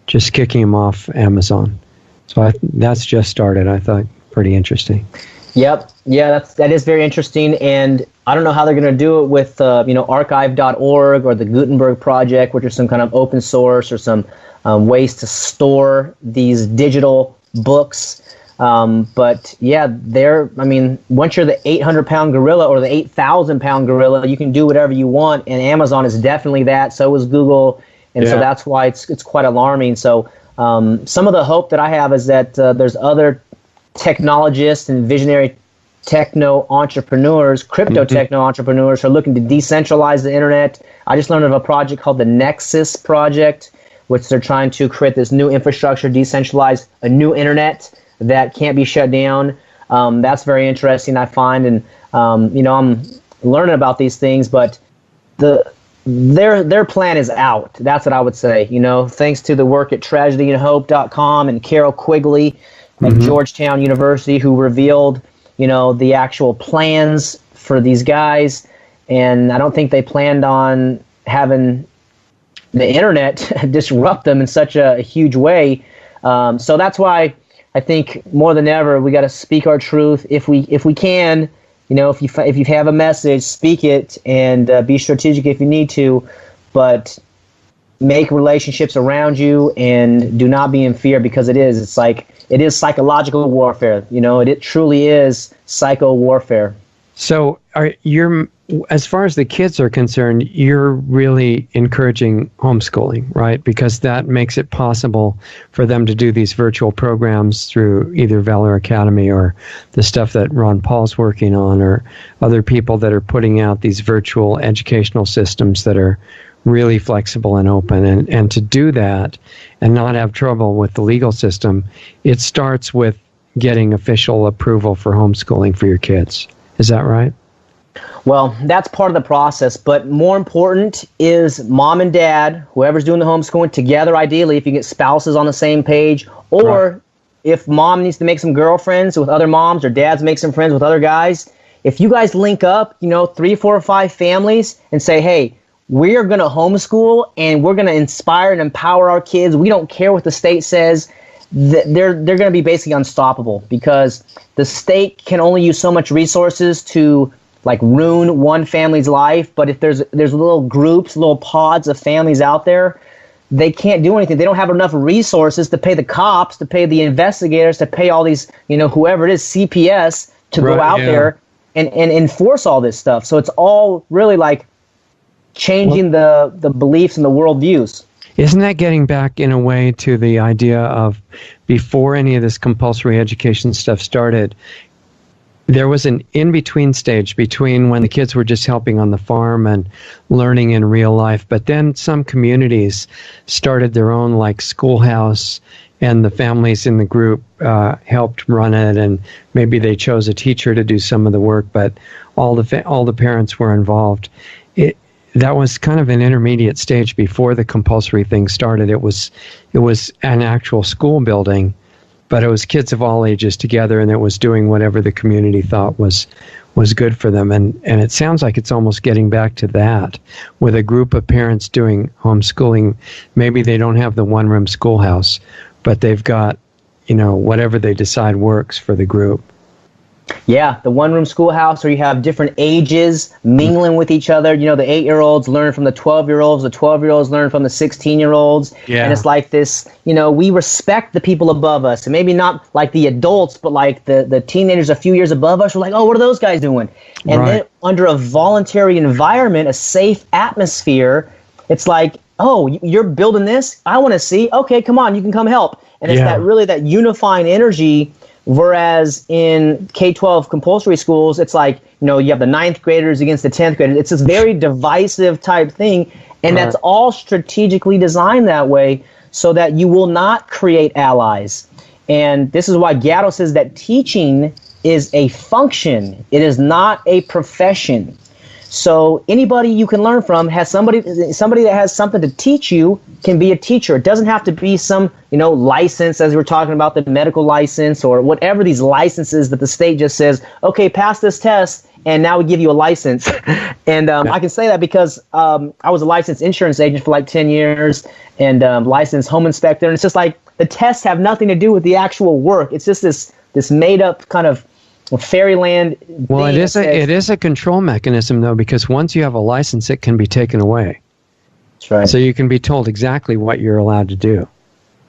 just kicking them off Amazon. So that's just started. I thought pretty interesting. Yep. Yeah, that is very interesting. And I don't know how they're going to do it with archive.org or the Gutenberg Project, which are some kind of open source or some ways to store these digital books. But yeah, once you're the 800-pound gorilla or the 8,000-pound gorilla, you can do whatever you want. And Amazon is definitely that. So is Google. And so that's why it's quite alarming. So some of the hope that I have is that there's other technologists and visionary techno entrepreneurs, crypto techno entrepreneurs who are looking to decentralize the internet. I just learned of a project called the Nexus Project, which they're trying to create this new infrastructure, decentralize a new internet that can't be shut down. That's very interesting, I find. And, I'm learning about these things, but their plan is out. That's what I would say. Thanks to the work at tragedyandhope.com and Carol Quigley at Georgetown University, who revealed, the actual plans for these guys. And I don't think they planned on having the internet disrupt them in such a huge way. So that's why I think more than ever we got to speak our truth if we can. If you have a message, speak it, and be strategic if you need to, but make relationships around you and do not be in fear, because it is psychological warfare. It truly is psycho warfare. So as far as the kids are concerned, you're really encouraging homeschooling, right? Because that makes it possible for them to do these virtual programs through either Valor Academy or the stuff that Ron Paul's working on, or other people that are putting out these virtual educational systems that are really flexible and open. And to do that and not have trouble with the legal system, it starts with getting official approval for homeschooling for your kids. Is that right? Well, that's part of the process, but more important is mom and dad, whoever's doing the homeschooling, together ideally, if you get spouses on the same page, or if mom needs to make some girlfriends with other moms, or dad's make some friends with other guys. If you guys link up, 3, 4, or 5 families and say, hey, we're going to homeschool and we're going to inspire and empower our kids. We don't care what the state says. They're going to be basically unstoppable, because the state can only use so much resources to ruin one family's life. But if there's little groups, little pods of families out there, they can't do anything. They don't have enough resources to pay the cops, to pay the investigators, to pay all these, whoever it is, CPS, to go out there and enforce all this stuff. So it's all really changing the beliefs and the worldviews. Isn't that getting back in a way to the idea of, before any of this compulsory education stuff started, there was an in-between stage between when the kids were just helping on the farm and learning in real life, but then some communities started their own schoolhouse, and the families in the group helped run it, and maybe they chose a teacher to do some of the work, but all the parents were involved. That was kind of an intermediate stage before the compulsory thing started. It was an actual school building but it was kids of all ages together, and it was doing whatever the community thought was good for them. And it sounds like it's almost getting back to that, with a group of parents doing homeschooling. Maybe they don't have the one-room schoolhouse, but they've got, whatever they decide works for the group. Yeah, the one-room schoolhouse where you have different ages mingling with each other. The 8-year-olds learn from the 12-year-olds. The 12-year-olds learn from the 16-year-olds. Yeah. And it's like this, we respect the people above us. And maybe not like the adults, but like the teenagers a few years above us. We're like, oh, what are those guys doing? And then under a voluntary environment, a safe atmosphere, it's like, oh, you're building this? I want to see. Okay, come on, you can come help. And it's that unifying energy. Whereas in K-12 compulsory schools, it's like, you have the 9th graders against the 10th graders. It's this very divisive type thing. And that's all strategically designed that way so that you will not create allies. And this is why Gatto says that teaching is a function. It is not a profession. So anybody you can learn from has somebody that has something to teach you can be a teacher. It doesn't have to be some, license, as we're talking about, the medical license or whatever these licenses that the state just says, okay, pass this test and now we give you a license. And I can say that because I was a licensed insurance agent for like 10 years and licensed home inspector. And it's just like the tests have nothing to do with the actual work. It's just this made up kind of fairyland. Well, it is a control mechanism, though, because once you have a license, it can be taken away. That's right. So you can be told exactly what you're allowed to do.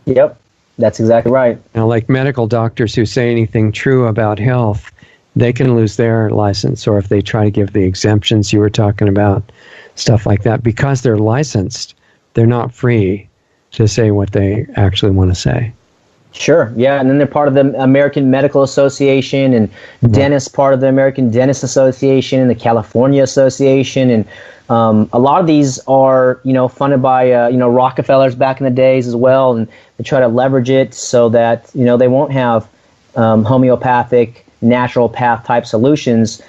Yep, that's exactly right. Now, like medical doctors who say anything true about health, they can lose their license, or if they try to give the exemptions you were talking about, stuff like that, because they're licensed, they're not free to say what they actually want to say. Sure, yeah, and then they're part of the American Medical Association, and dentists part of the American Dentist Association, and the California Association, and a lot of these are, funded by, Rockefellers back in the days as well, and they try to leverage it so that, they won't have homeopathic, natural path type solutions.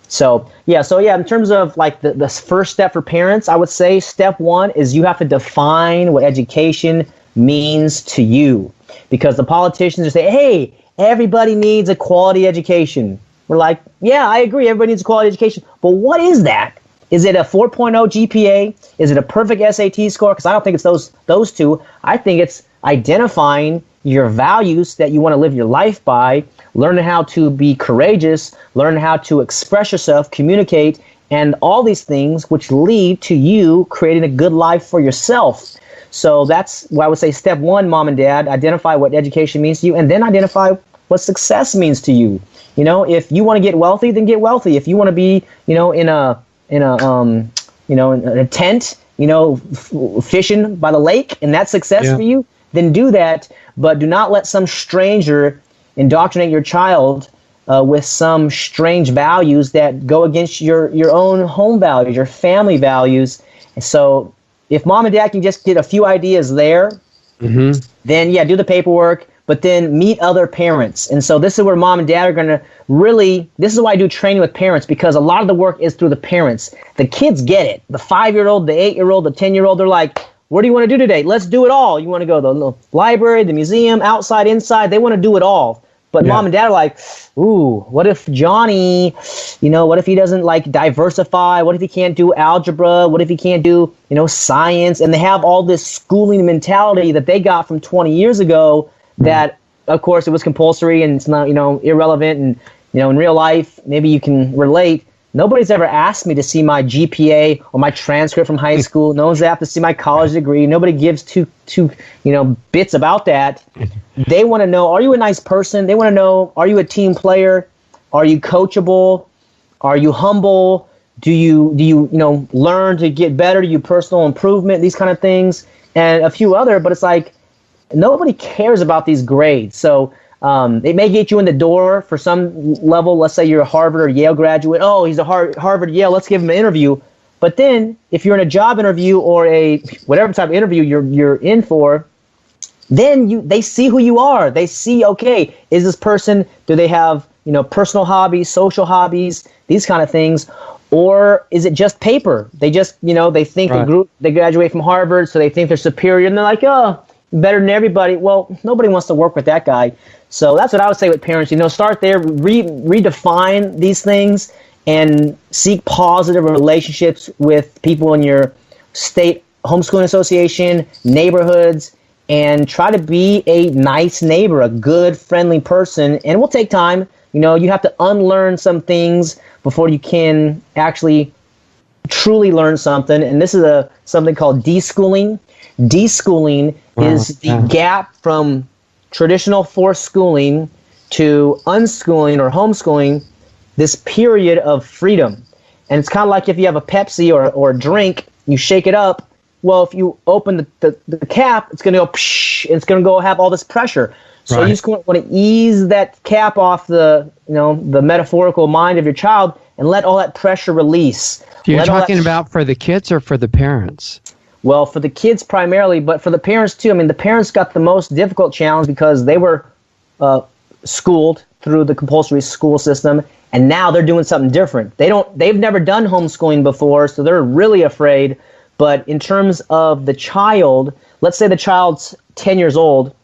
So in terms of like the first step for parents, I would say step one is you have to define what education means to you, because the politicians are saying, hey, everybody needs a quality education. We're like, yeah, I agree, everybody needs a quality education, but what is that? Is it a 4.0 GPA? Is it a perfect SAT score? Because I don't think it's those two. I think it's identifying your values that you want to live your life by, learning how to be courageous, learning how to express yourself, communicate, and all these things which lead to you creating a good life for yourself. So that's why I would say step one, mom and dad, identify what education means to you, and then identify what success means to you. If you want to get wealthy, then get wealthy. If you want to be, in a tent, fishing by the lake, and that's success for you, then do that. But do not let some stranger indoctrinate your child with some strange values that go against your own home values, your family values. And so if mom and dad can just get a few ideas there, then do the paperwork, but then meet other parents. And so this is where mom and dad are going to this is why I do training with parents, because a lot of the work is through the parents. The kids get it. The 5-year-old, the 8-year-old, the 10-year-old, they're like, what do you want to do today? Let's do it all. You want to go to the library, the museum, outside, inside? They want to do it all. But mom and dad are like, ooh, what if Johnny, what if he doesn't like diversify? What if he can't do algebra? What if he can't do, science? And they have all this schooling mentality that they got from 20 years ago that, of course, it was compulsory and it's not, irrelevant. And, in real life, maybe you can relate. Nobody's ever asked me to see my GPA or my transcript from high school. No one's asked to see my college degree. Nobody gives two bits about that. They want to know, are you a nice person? They want to know, are you a team player? Are you coachable? Are you humble? Do you learn to get better? Do you personal improvement? These kind of things, and a few other. But it's like nobody cares about these grades. So it may get you in the door for some level. Let's say you're a Harvard or Yale graduate. Oh, he's a Harvard, Yale. Let's give him an interview. But then if you're in a job interview or a whatever type of interview you're in for, then they see who you are. They see, okay, is this person, do they have, personal hobbies, social hobbies, these kind of things, or is it just paper? They just, they think they graduate from Harvard, so they think they're superior, and they're like, oh, better than everybody. Well, nobody wants to work with that guy. So that's what I would say with parents. Start there, redefine these things, and seek positive relationships with people in your state homeschooling association, neighborhoods, and try to be a nice neighbor, a good, friendly person. And it will take time. You have to unlearn some things before you can actually truly learn something. And this is something called deschooling. Deschooling is the gap from traditional forced schooling to unschooling or homeschooling, this period of freedom. And it's kind of like if you have a Pepsi or a drink, you shake it up. Well, if you open the cap, it's going to go psh, and it's going to go have all this pressure. So you just want to ease that cap off the metaphorical mind of your child and let all that pressure release. You're talking about for the kids or for the parents? Well, for the kids primarily, but for the parents too. I mean, the parents got the most difficult challenge because they were schooled through the compulsory school system, and now they're doing something different. They've never done homeschooling before, so they're really afraid. But in terms of the child, let's say the child's 10 years old,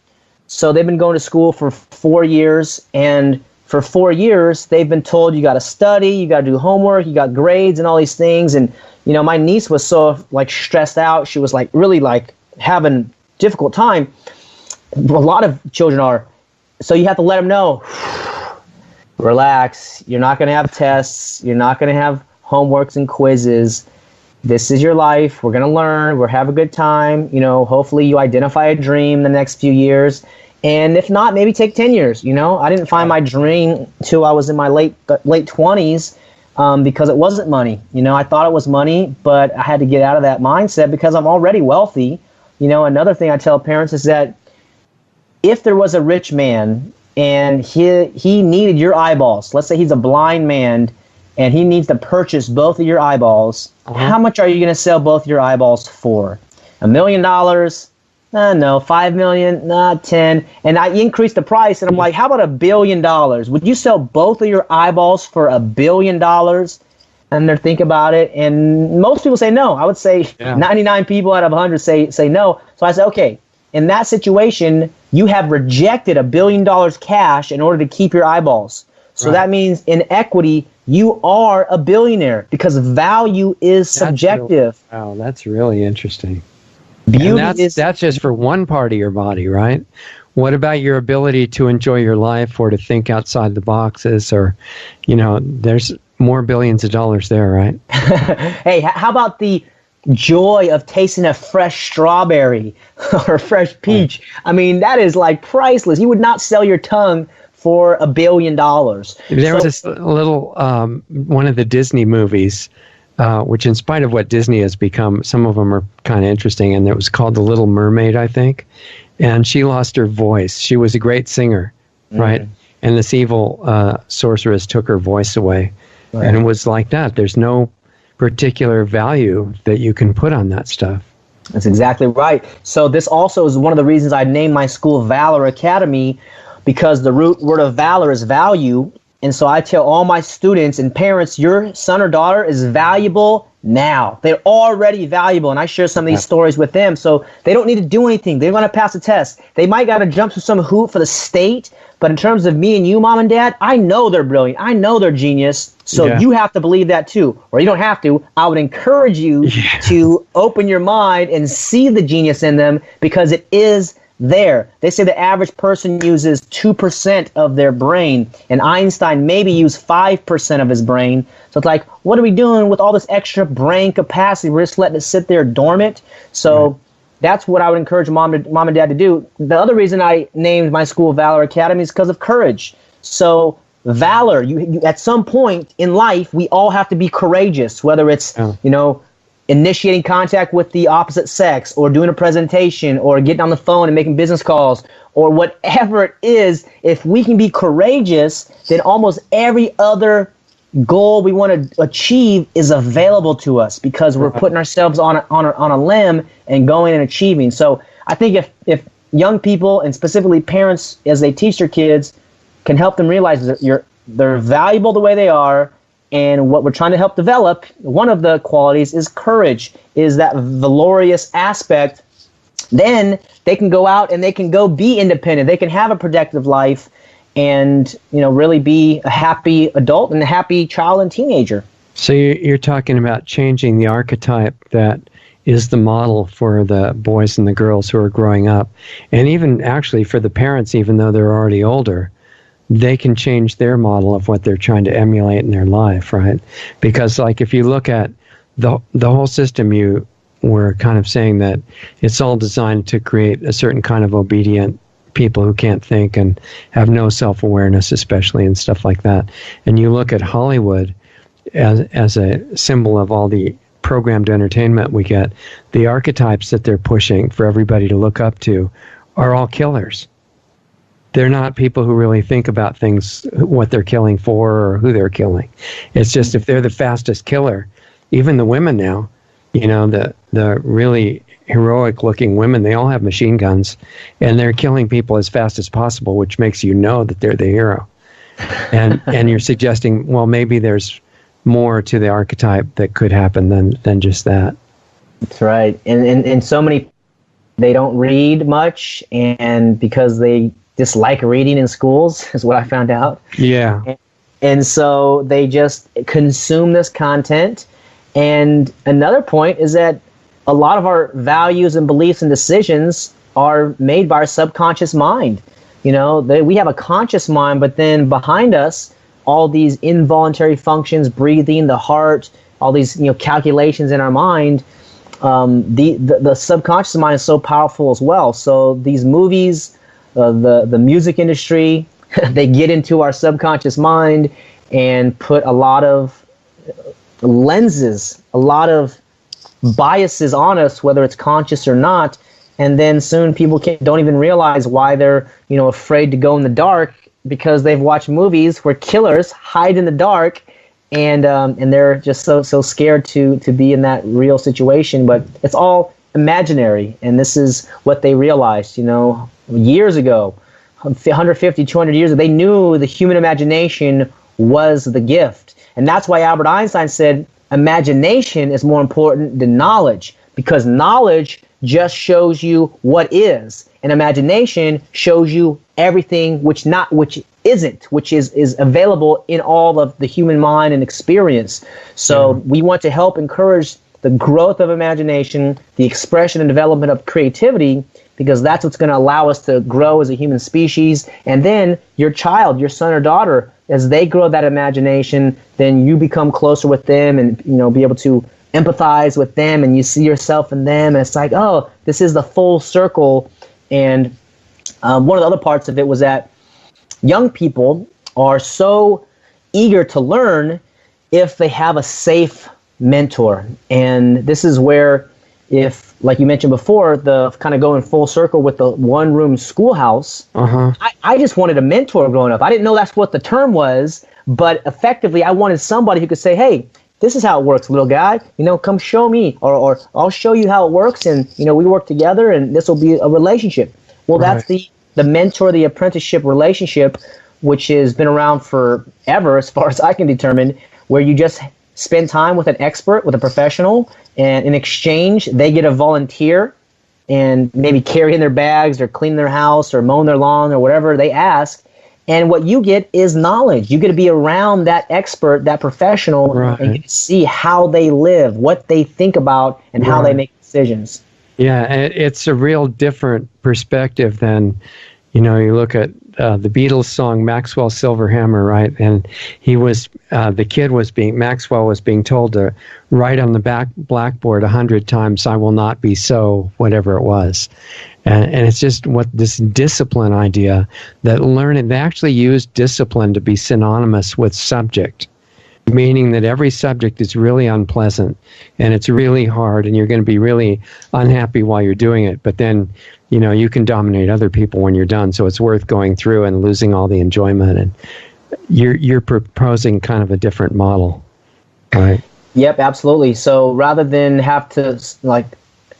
so they've been going to school for 4 years, and for 4 years, they've been told you got to study, you got to do homework, you got grades and all these things. And, my niece was so stressed out. She was really having difficult time. A lot of children are. So you have to let them know, relax, you're not going to have tests, you're not going to have homeworks and quizzes. This is your life. We're going to learn. We'll have a good time. Hopefully you identify a dream the next few years. And if not, maybe take 10 years. I didn't find my dream till I was in my late 20s because it wasn't money. I thought it was money, but I had to get out of that mindset because I'm already wealthy. Another thing I tell parents is that if there was a rich man and he needed your eyeballs, let's say he's a blind man, and he needs to purchase both of your eyeballs, how much are you going to sell both your eyeballs for? $1 million? No. 5 million? Nah, 10. And I increased the price, and I'm like, how about $1 billion? Would you sell both of your eyeballs for $1 billion? And they're thinking about it, and most people say no. I would say 99 people out of 100 say no. So I said, okay, in that situation, you have rejected $1 billion cash in order to keep your eyeballs. So that means in equity, you are a billionaire because value is subjective. That's really interesting. Beauty that's just for one part of your body, right? What about your ability to enjoy your life or to think outside the boxes or, there's more billions of dollars there, right? Hey, how about the joy of tasting a fresh strawberry or a fresh peach? I mean, that is priceless. You would not sell your tongue for $1 billion. There was this little one of the Disney movies, which in spite of what Disney has become, some of them are kind of interesting, and it was called The Little Mermaid, I think. And she lost her voice. She was a great singer, right? And this evil sorceress took her voice away. Right. And it was like that. There's no particular value that you can put on that stuff. That's exactly right. So this also is one of the reasons I named my school Valor Academy, because the root word of valor is value. And so I tell all my students and parents, your son or daughter is valuable now. They're already valuable. And I share some of these stories with them. So they don't need to do anything. They're going to pass a test. They might got to jump through some hoop for the state. But in terms of me and you, Mom and Dad, I know they're brilliant. I know they're genius. So you have to believe that too. Or you don't have to. I would encourage you to open your mind and see the genius in them because it is there. They say the average person uses 2% of their brain, and Einstein maybe used 5% of his brain. So it's what are we doing with all this extra brain capacity? We're just letting it sit there dormant. So that's what I would encourage mom and dad to do. The other reason I named my school Valor Academy is because of courage. So valor, you at some point in life, we all have to be courageous, whether it's, initiating contact with the opposite sex, or doing a presentation, or getting on the phone and making business calls, or whatever it is. If we can be courageous, then almost every other goal we want to achieve is available to us because we're putting ourselves on a limb and going and achieving. So I think if young people, and specifically parents, as they teach their kids, can help them realize that they're valuable the way they are. And what we're trying to help develop, one of the qualities is courage, is that valorous aspect then they can go out and they can go be independent. They can have a productive life and, really be a happy adult and a happy child and teenager. So you're talking about changing the archetype that is the model for the boys and the girls who are growing up. And even actually for the parents, even though they're already older, they can change their model of what they're trying to emulate in their life, right? Because like if you look at the whole system, you were kind of saying that it's all designed to create a certain kind of obedient people who can't think and have no self-awareness, especially, and stuff like that. And you look at Hollywood as a symbol of all the programmed entertainment we get, the archetypes that they're pushing for everybody to look up to are all killers. They're not people who really think about things, what they're killing for or who they're killing. It's just if they're the fastest killer, even the women now, the really heroic looking women, they all have machine guns and they're killing people as fast as possible, which makes you know that they're the hero. And you're suggesting, well, maybe there's more to the archetype that could happen than just that. That's right. And so many, they don't read much, and because they dislike reading in schools is what I found out. Yeah. And so they just consume this content. And another point is that a lot of our values and beliefs and decisions are made by our subconscious mind. We have a conscious mind, but then behind us, all these involuntary functions, breathing, the heart, all these calculations in our mind. The subconscious mind is so powerful as well. So these movies, the music industry, they get into our subconscious mind and put a lot of lenses, a lot of biases on us, whether it's conscious or not. And then soon people don't even realize why they're afraid to go in the dark, because they've watched movies where killers hide in the dark, and they're just so scared to be in that real situation. But it's all imaginary, and this is what they realized, years ago, 150, 200 years ago. They knew the human imagination was the gift. And that's why Albert Einstein said imagination is more important than knowledge, because knowledge just shows you what is, and imagination shows you everything which is available in all of the human mind and experience. So we want to help encourage the growth of imagination, the expression and development of creativity, because that's what's going to allow us to grow as a human species. And then your child, your son or daughter, as they grow that imagination, then you become closer with them and be able to empathize with them, and you see yourself in them, and it's like, oh, this is the full circle. And one of the other parts of it was that young people are so eager to learn if they have a safe mentor. And this is where, if, like you mentioned before, the kind of going full circle with the one-room schoolhouse, I just wanted a mentor growing up. I didn't know that's what the term was, but effectively I wanted somebody who could say, hey, this is how it works, little guy. Come show me, or I'll show you how it works, and we work together, and this will be a relationship. Well, that's the mentor, the apprenticeship relationship, which has been around forever, as far as I can determine, where you just spend time with an expert, with a professional, and in exchange, they get a volunteer and maybe carry in their bags or clean their house or mow their lawn or whatever they ask. And what you get is knowledge. You get to be around that expert, that professional, and get to see how they live, what they think about, and how they make decisions. Yeah, it's a real different perspective than, you look at the Beatles song Maxwell Silverhammer, right? And Maxwell was being told to write on the blackboard 100 times, "I will not be so," whatever it was. And it's just this discipline idea that they actually use discipline to be synonymous with subject, meaning that every subject is really unpleasant and it's really hard and you're going to be really unhappy while you're doing it. But then, you can dominate other people when you're done. So it's worth going through and losing all the enjoyment. And you're proposing kind of a different model, right? Yep, absolutely. So rather than have to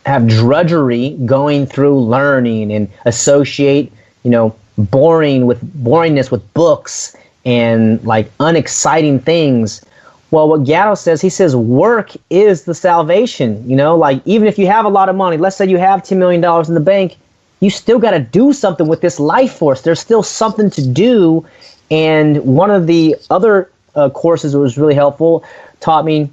have drudgery going through learning and associate, boringness with books and unexciting things, Well, what Gatto says, he says work is the salvation. Like even if you have a lot of money, let's say you have $10 million in the bank, you still got to do something with this life force. There's still something to do. And one of the other courses that was really helpful taught me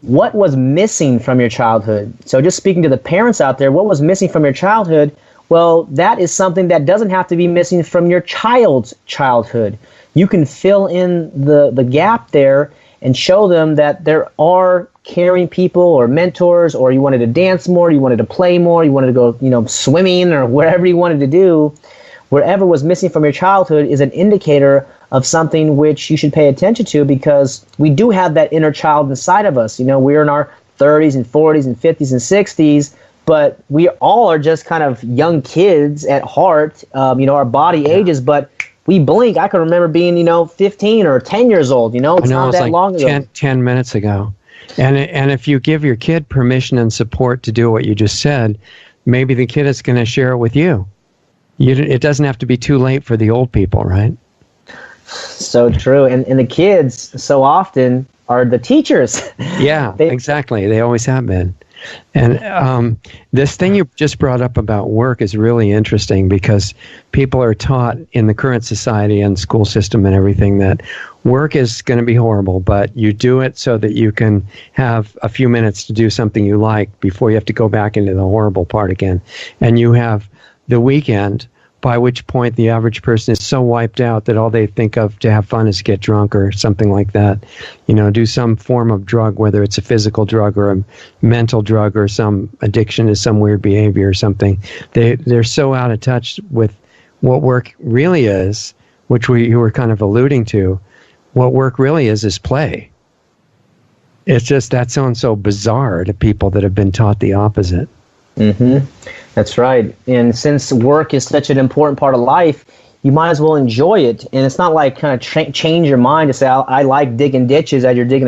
what was missing from your childhood. So just speaking to the parents out there, what was missing from your childhood? Well, that is something that doesn't have to be missing from your child's childhood. You can fill in the gap there and show them that there are caring people or mentors, or you wanted to dance more, you wanted to play more, you wanted to go, swimming or wherever you wanted to do. Wherever was missing from your childhood is an indicator of something which you should pay attention to, because we do have that inner child inside of us. We're in our 30s and 40s and 50s and 60s, but we all are just kind of young kids at heart. Our body ages, but we blink. I can remember being, 15 or 10 years old. It's not that long ago. 10 minutes ago. And if you give your kid permission and support to do what you just said, maybe the kid is going to share it with you. It doesn't have to be too late for the old people, right? So true. And the kids so often are the teachers. Yeah, exactly. They always have been. And this thing you just brought up about work is really interesting, because people are taught in the current society and school system and everything that work is going to be horrible, but you do it so that you can have a few minutes to do something you like before you have to go back into the horrible part again. And you have the weekend, by which point the average person is so wiped out that all they think of to have fun is to get drunk or something like that. Do some form of drug, whether it's a physical drug or a mental drug or some addiction to some weird behavior or something. They're so out of touch with what work really is, which you were kind of alluding to. What work really is play. It's just that sounds so bizarre to people that have been taught the opposite. Mm-hmm. That's right. And since work is such an important part of life, you might as well enjoy it. And it's not like kind of change your mind to say, I like digging ditches as you're digging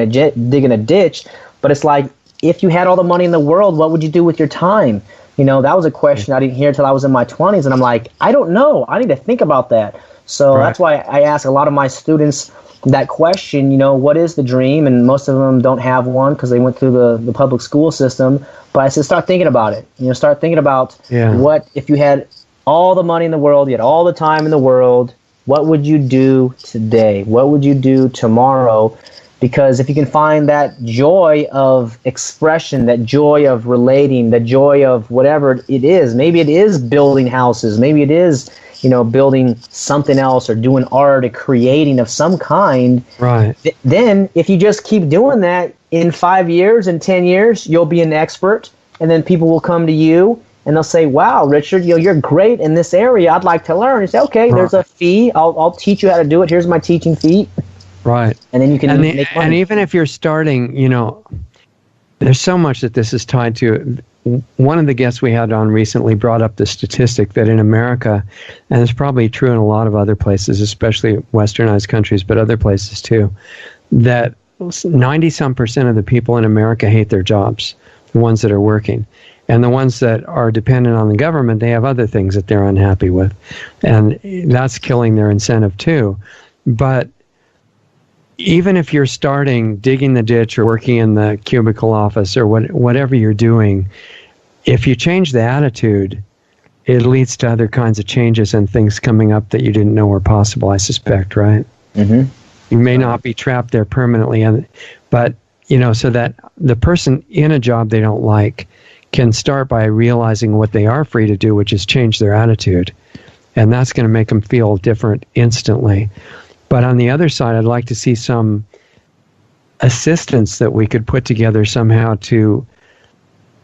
a ditch. But it's like, if you had all the money in the world, what would you do with your time? That was a question I didn't hear until I was in my 20s. And I'm like, I don't know. I need to think about that. So That's why I ask a lot of my students that question, what is the dream? And most of them don't have one because they went through the public school system. But I said, start thinking about it. Start thinking about what if you had all the money in the world, you had all the time in the world, what would you do today? What would you do tomorrow? Because if you can find that joy of expression, that joy of relating, that joy of whatever it is, maybe it is building houses, maybe it is building something else or doing art or creating of some kind. Right. Then if you just keep doing that, in 5 years and 10 years, you'll be an expert. And then people will come to you and they'll say, wow, Richard, you're great in this area. I'd like to learn. You say, okay, there's a fee. I'll teach you how to do it. Here's my teaching fee. Right. And then you can make money. And even if you're starting, there's so much that this is tied to. One of the guests we had on recently brought up the statistic that in America, and it's probably true in a lot of other places, especially westernized countries, but other places too, that 90-some% of the people in America hate their jobs, the ones that are working. And the ones that are dependent on the government, they have other things that they're unhappy with. And that's killing their incentive too. But even if you're starting digging the ditch or working in the cubicle office or whatever you're doing, if you change the attitude, it leads to other kinds of changes and things coming up that you didn't know were possible, I suspect, right? Mm-hmm. You may not be trapped there permanently, but so that the person in a job they don't like can start by realizing what they are free to do, which is change their attitude. And that's going to make them feel different instantly. But on the other side, I'd like to see some assistance that we could put together somehow to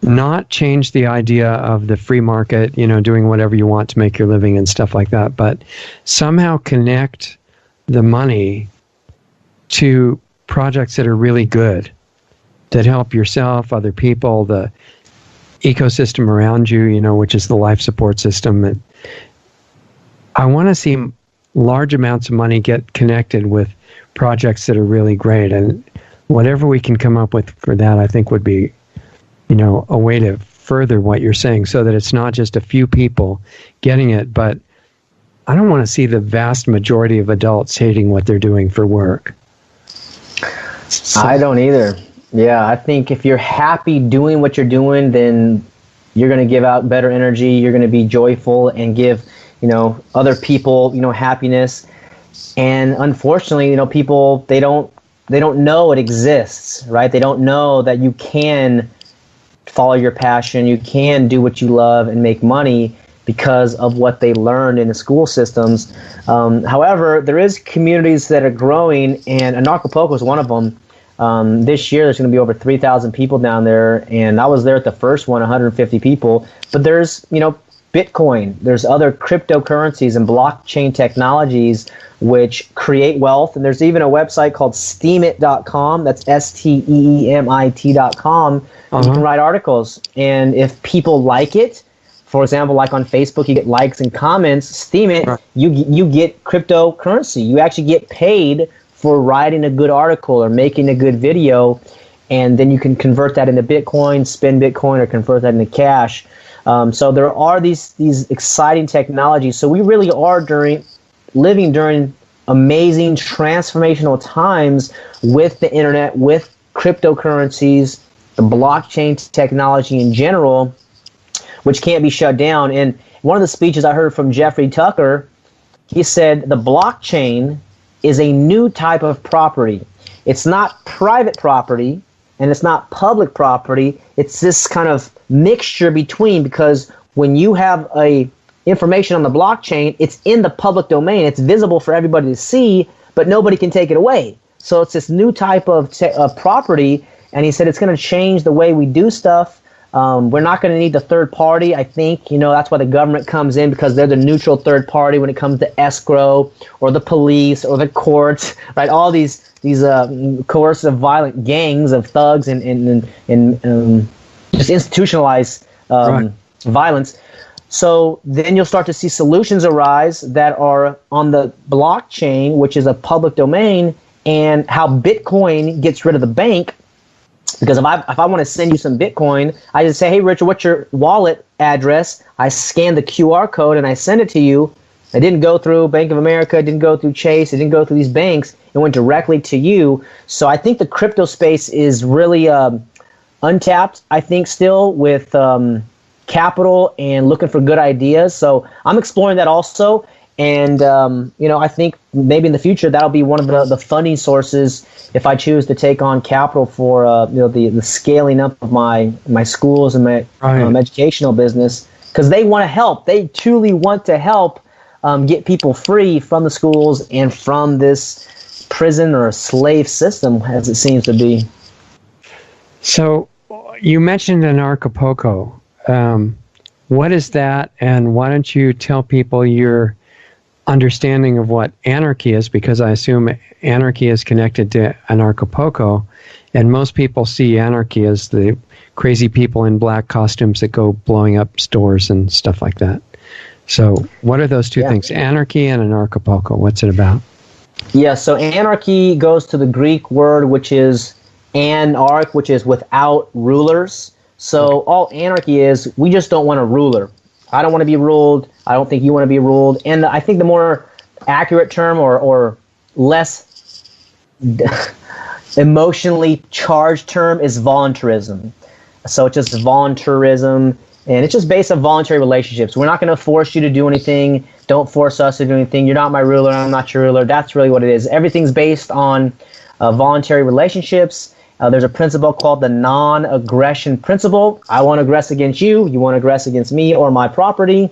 not change the idea of the free market, doing whatever you want to make your living and stuff like that, but somehow connect the money to projects that are really good, that help yourself, other people, the ecosystem around you, which is the life support system. And I want to see large amounts of money get connected with projects that are really great. And whatever we can come up with for that, I think would be, a way to further what you're saying so that it's not just a few people getting it, but I don't want to see the vast majority of adults hating what they're doing for work. So, I don't either. Yeah, I think if you're happy doing what you're doing, then you're going to give out better energy. You're going to be joyful and give, other people, happiness. And unfortunately, people, they don't know it exists, right? They don't know that you can follow your passion, you can do what you love and make money because of what they learned in the school systems. However, there is communities that are growing, and Anarchapulco is one of them. This year, there's going to be over 3,000 people down there, and I was there at the first one, 150 people. But there's, Bitcoin, there's other cryptocurrencies and blockchain technologies which create wealth. And there's even a website called steemit.com. That's STEEMIT.com. You can write articles. And if people like it, for example, like on Facebook, you get likes and comments, Steem it, right. you get cryptocurrency. You actually get paid for writing a good article or making a good video. And then you can convert that into Bitcoin, spend Bitcoin, or convert that into cash. So there are these exciting technologies. So we really are living during amazing transformational times with the internet, with cryptocurrencies, the blockchain technology in general, which can't be shut down. And one of the speeches I heard from Jeffrey Tucker, he said the blockchain is a new type of property. It's not private property, and it's not public property. It's this kind of mixture between, because when you have information on the blockchain, it's in the public domain. It's visible for everybody to see, but nobody can take it away. So it's this new type of property, and he said it's going to change the way we do stuff. We're not going to need the third party. I think, that's why the government comes in, because they're the neutral third party when it comes to escrow or the police or the courts, right? All these coercive, violent gangs of thugs and just institutionalized right. violence. So then you'll start to see solutions arise that are on the blockchain, which is a public domain, and how Bitcoin gets rid of the bank. Because if I want to send you some Bitcoin, I just say, hey, Richard, what's your wallet address? I scan the QR code and I send it to you. It didn't go through Bank of America. It didn't go through Chase. It didn't go through these banks. It went directly to you. So I think the crypto space is really untapped, I think, still with capital and looking for good ideas. So I'm exploring that also. And, I think maybe in the future that'll be one of the funding sources if I choose to take on capital for, the scaling up of my schools and my right. Educational business, because they want to help. They truly want to help get people free from the schools and from this prison or slave system, as it seems to be. So you mentioned Anarchapulco. What is that, and why don't you tell people your understanding of what anarchy is, because I assume anarchy is connected to Anarchapulco, and most people see anarchy as the crazy people in black costumes that go blowing up stores and stuff like that. So what are those two things, anarchy and Anarchapulco? What's it about? Yeah, so anarchy goes to the Greek word, which is anarch, which is without rulers. So all anarchy is, we just don't want a ruler. I don't want to be ruled. I don't think you want to be ruled. And I think the more accurate term or less emotionally charged term is voluntarism. So it's just voluntarism, and it's just based on voluntary relationships. We're not going to force you to do anything. Don't force us to do anything. You're not my ruler. I'm not your ruler. That's really what it is. Everything's based on voluntary relationships. There's a principle called the non-aggression principle. I won't aggress against you. You won't aggress against me or my property.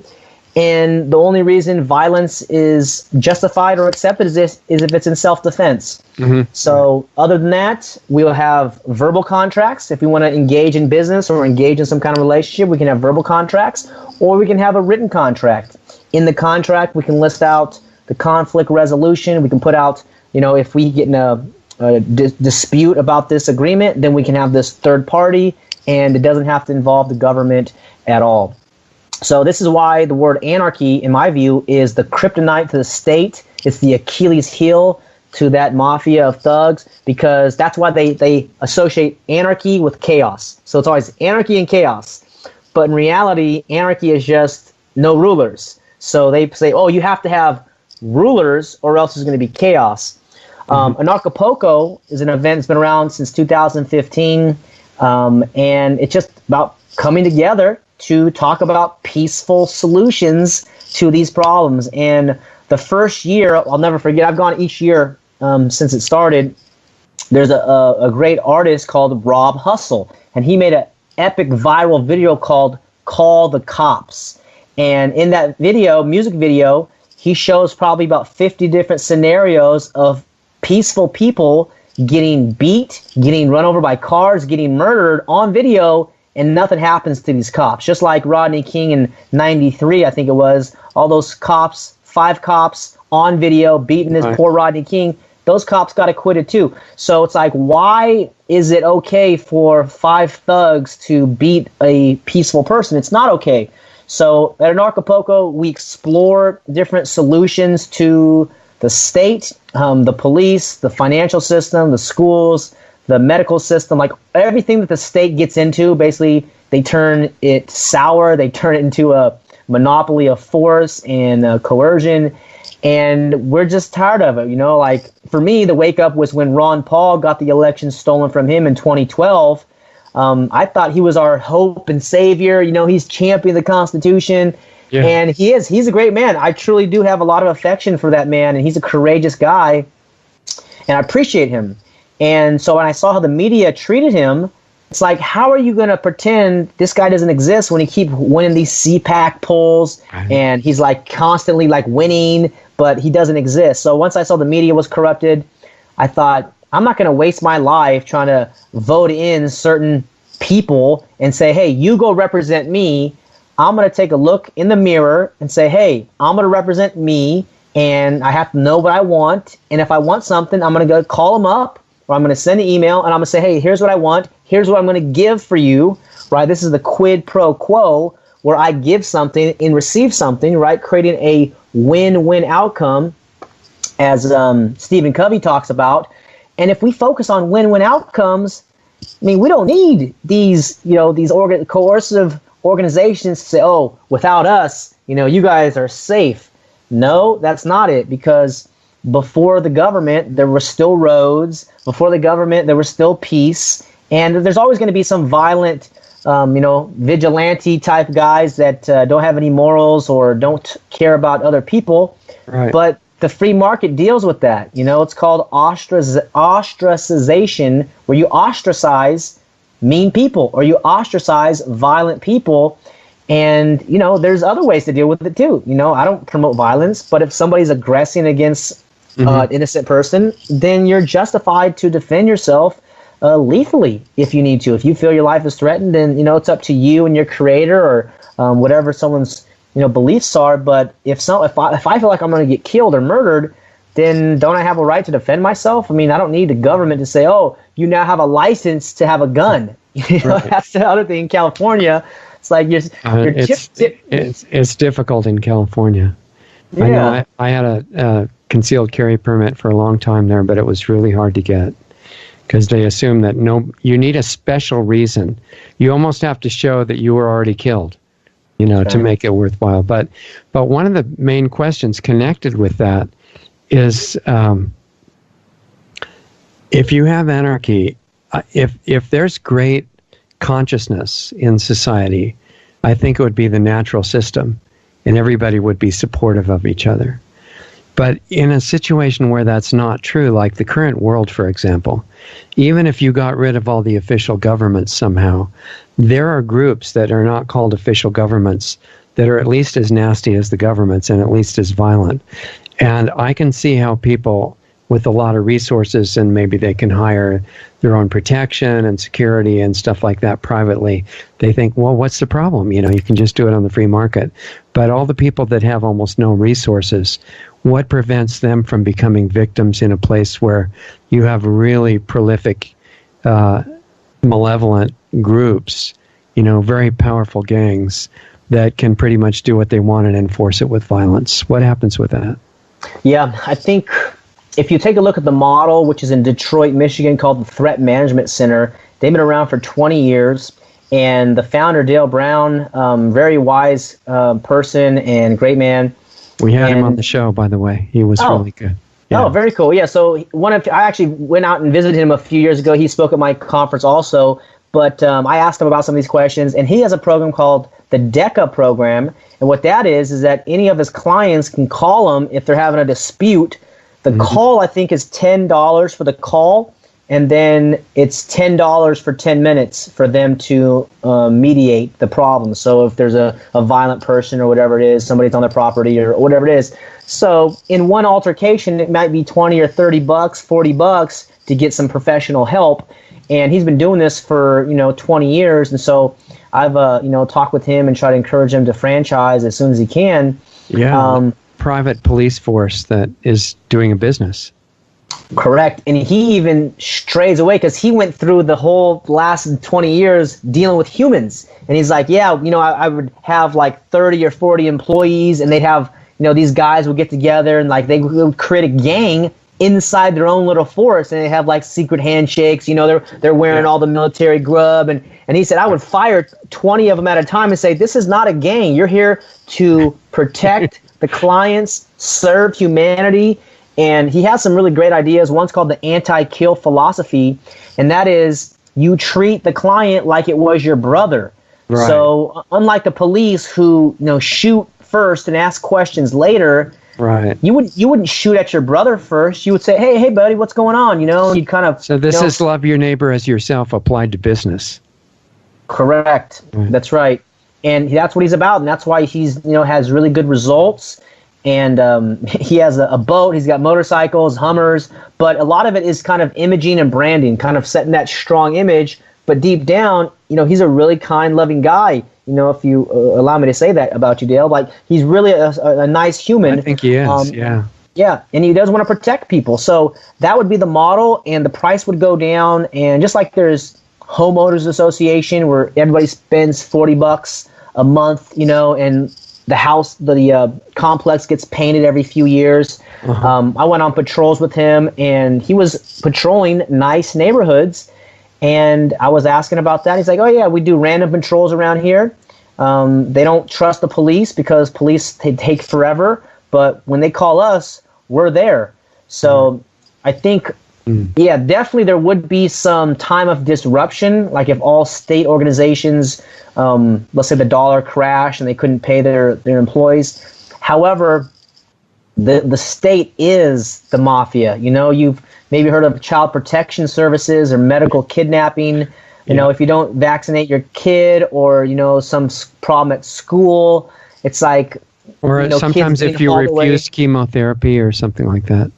And the only reason violence is justified or accepted is if it's in self-defense. Mm-hmm. So other than that, we'll have verbal contracts. If we want to engage in business or engage in some kind of relationship, we can have verbal contracts, or we can have a written contract. In the contract, we can list out the conflict resolution. We can put out, if we get in a dispute about this agreement, then we can have this third party, and it doesn't have to involve the government at all. So this is why the word anarchy, in my view, is the kryptonite to the state. It's the Achilles heel to that mafia of thugs, because that's why they associate anarchy with chaos. So it's always anarchy and chaos. But in reality, anarchy is just no rulers. So they say, oh, you have to have rulers or else there's going to be chaos. Anarchapulco is an event that's been around since 2015, and it's just about coming together to talk about peaceful solutions to these problems. And the first year, I'll never forget, I've gone each year since it started. There's a great artist called Rob Hustle, and he made an epic viral video called Call the Cops. And in that video, music video, he shows probably about 50 different scenarios of peaceful people getting beat, getting run over by cars, getting murdered on video, and nothing happens to these cops. Just like Rodney King in 93, I think it was, all those cops, 5 cops on video beating this poor Rodney King, those cops got acquitted too. So it's like, why is it okay for 5 thugs to beat a peaceful person? It's not okay. So at Anarchapulco, we explore different solutions to the state, the police, the financial system, the schools, the medical system, like everything that the state gets into. Basically, they turn it sour. They turn it into a monopoly of force and coercion. And we're just tired of it. Like for me, the wake up was when Ron Paul got the election stolen from him in 2012. I thought he was our hope and savior. He's championing the Constitution. Yeah. And he's a great man. I truly do have a lot of affection for that man, and he's a courageous guy, and I appreciate him. And so when I saw how the media treated him, it's like, how are you going to pretend this guy doesn't exist when he keeps winning these CPAC polls and he's like constantly like winning, but he doesn't exist. So once I saw the media was corrupted, I thought, I'm not going to waste my life trying to vote in certain people and say, hey, you go represent me. I'm going to take a look in the mirror and say, hey, I'm going to represent me, and I have to know what I want. And if I want something, I'm going to go call them up, or I'm going to send an email, and I'm going to say, hey, here's what I want. Here's what I'm going to give for you, right? This is the quid pro quo, where I give something and receive something, right? Creating a win-win outcome, as Stephen Covey talks about. And if we focus on win-win outcomes, I mean, we don't need these, these coercive organizations to say, oh, without us, you guys are safe. No, that's not it, because before the government, there were still roads. Before the government, there was still peace. And there's always going to be some violent, vigilante type guys that don't have any morals or don't care about other people. Right. But the free market deals with that. It's called ostracization, where you ostracize mean people or you ostracize violent people. And, there's other ways to deal with it too. I don't promote violence, but if somebody's aggressing against an innocent person, then you're justified to defend yourself lethally if you need to. If you feel your life is threatened, then, it's up to you and your creator or whatever someone's beliefs are. But if I feel like I'm going to get killed or murdered, then don't I have a right to defend myself? I mean, I don't need the government to say, oh, you now have a license to have a gun. Right. That's the other thing in California. It's like it's difficult in California. Yeah. I know I had a concealed carry permit for a long time there, but it was really hard to get because they assume that you need a special reason. You almost have to show that you were already killed. To make it worthwhile. But one of the main questions connected with that is if you have anarchy, if there's great consciousness in society, I think it would be the natural system, and everybody would be supportive of each other. But in a situation where that's not true, like the current world, for example, even if you got rid of all the official governments somehow, there are groups that are not called official governments that are at least as nasty as the governments and at least as violent. And I can see how people with a lot of resources, and maybe they can hire their own protection and security and stuff like that privately, they think, well, what's the problem? You can just do it on the free market. But all the people that have almost no resources, what prevents them from becoming victims in a place where you have really prolific, malevolent groups, very powerful gangs that can pretty much do what they want and enforce it with violence? What happens with that? Yeah, I think if you take a look at the model, which is in Detroit, Michigan, called the Threat Management Center, they've been around for 20 years. And the founder, Dale Brown, very wise person and great man. We had him on the show, by the way. He was really good. Yeah. Oh, very cool. Yeah. So I actually went out and visited him a few years ago. He spoke at my conference also, but I asked him about some of these questions, and he has a program called the DECA program. And what that is that any of his clients can call him if they're having a dispute. The call, I think, is $10 for the call, and then it's $10 for 10 minutes for them to mediate the problem. So if there's a violent person or whatever it is, somebody's on their property or whatever it is. So in one altercation, it might be 20 or 30 bucks, 40 bucks to get some professional help. And he's been doing this for, 20 years. And so I've, talked with him and tried to encourage him to franchise as soon as he can. Yeah. Private police force that is doing a business. Correct. And he even strays away because he went through the whole last 20 years dealing with humans. And he's like, yeah, I would have like 30 or 40 employees, and they'd have, these guys would get together and like they would create a gang inside their own little force, and they have like secret handshakes. They're wearing all the military grub. And he said, I would fire 20 of them at a time and say, this is not a gang. You're here to protect the clients, serve humanity. And he has some really great ideas. One's called the anti-kill philosophy, and that is you treat the client like it was your brother. Right. So unlike the police who shoot first and ask questions later, right? You wouldn't shoot at your brother first. You would say, hey buddy, what's going on? You'd kind of. So this is love your neighbor as yourself applied to business. Correct. Right. That's right. And that's what he's about, and that's why he's has really good results. And he has a boat. He's got motorcycles, Hummers, but a lot of it is kind of imaging and branding, kind of setting that strong image. But deep down, he's a really kind, loving guy. If you allow me to say that about you, Dale, like he's really a nice human. I think he is. Yeah. Yeah, and he does want to protect people. So that would be the model, and the price would go down. And just like there's homeowners association where everybody spends $40 a month, and the house, the complex gets painted every few years. I went on patrols with him, and he was patrolling nice neighborhoods, and I was asking about that. He's like, oh yeah, we do random patrols around here. They don't trust the police because police take forever, but when they call us, we're there. So I think, yeah, definitely there would be some time of disruption, like if all state organizations, let's say the dollar crashed and they couldn't pay their employees. However, the state is the mafia. You've maybe heard of child protection services or medical kidnapping. If you don't vaccinate your kid or, some problem at school, it's like... Or sometimes if you refuse chemotherapy or something like that.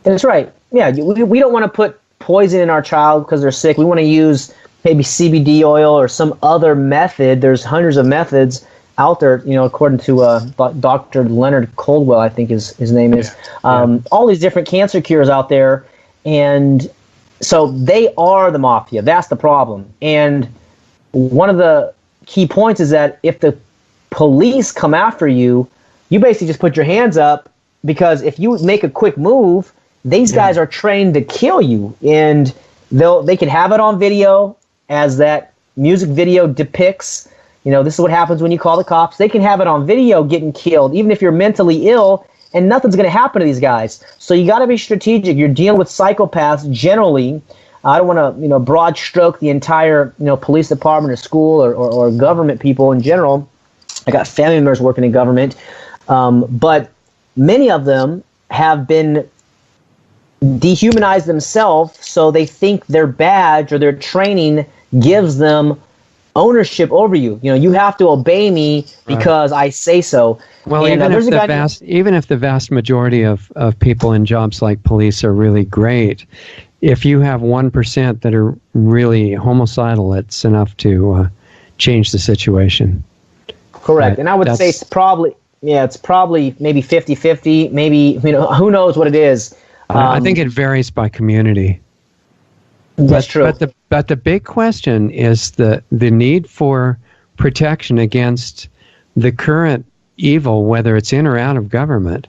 That's right. Yeah, we don't want to put poison in our child because they're sick. We want to use maybe CBD oil or some other method. There's hundreds of methods out there, according to Dr. Leonard Coldwell, I think his name is. All these different cancer cures out there. And so they are the mafia. That's the problem. And one of the key points is that if the police come after you, you basically just put your hands up, because if you make a quick move, these guys are trained to kill you, and they can have it on video as that music video depicts. This is what happens when you call the cops. They can have it on video getting killed, even if you're mentally ill, and nothing's going to happen to these guys. So you got to be strategic. You're dealing with psychopaths generally. I don't want to broad stroke the entire police department or school or government people in general. I got family members working in government, but many of them have been dehumanized themselves, so they think their badge or their training gives them ownership over you. You have to obey me because I say so. Well, and, even if the vast majority of people in jobs like police are really great, if you have 1% that are really homicidal, it's enough to change the situation. Correct. And I would say it's probably maybe 50-50, maybe, who knows what it is. I think it varies by community. That's true. But the big question is the need for protection against the current evil, whether it's in or out of government.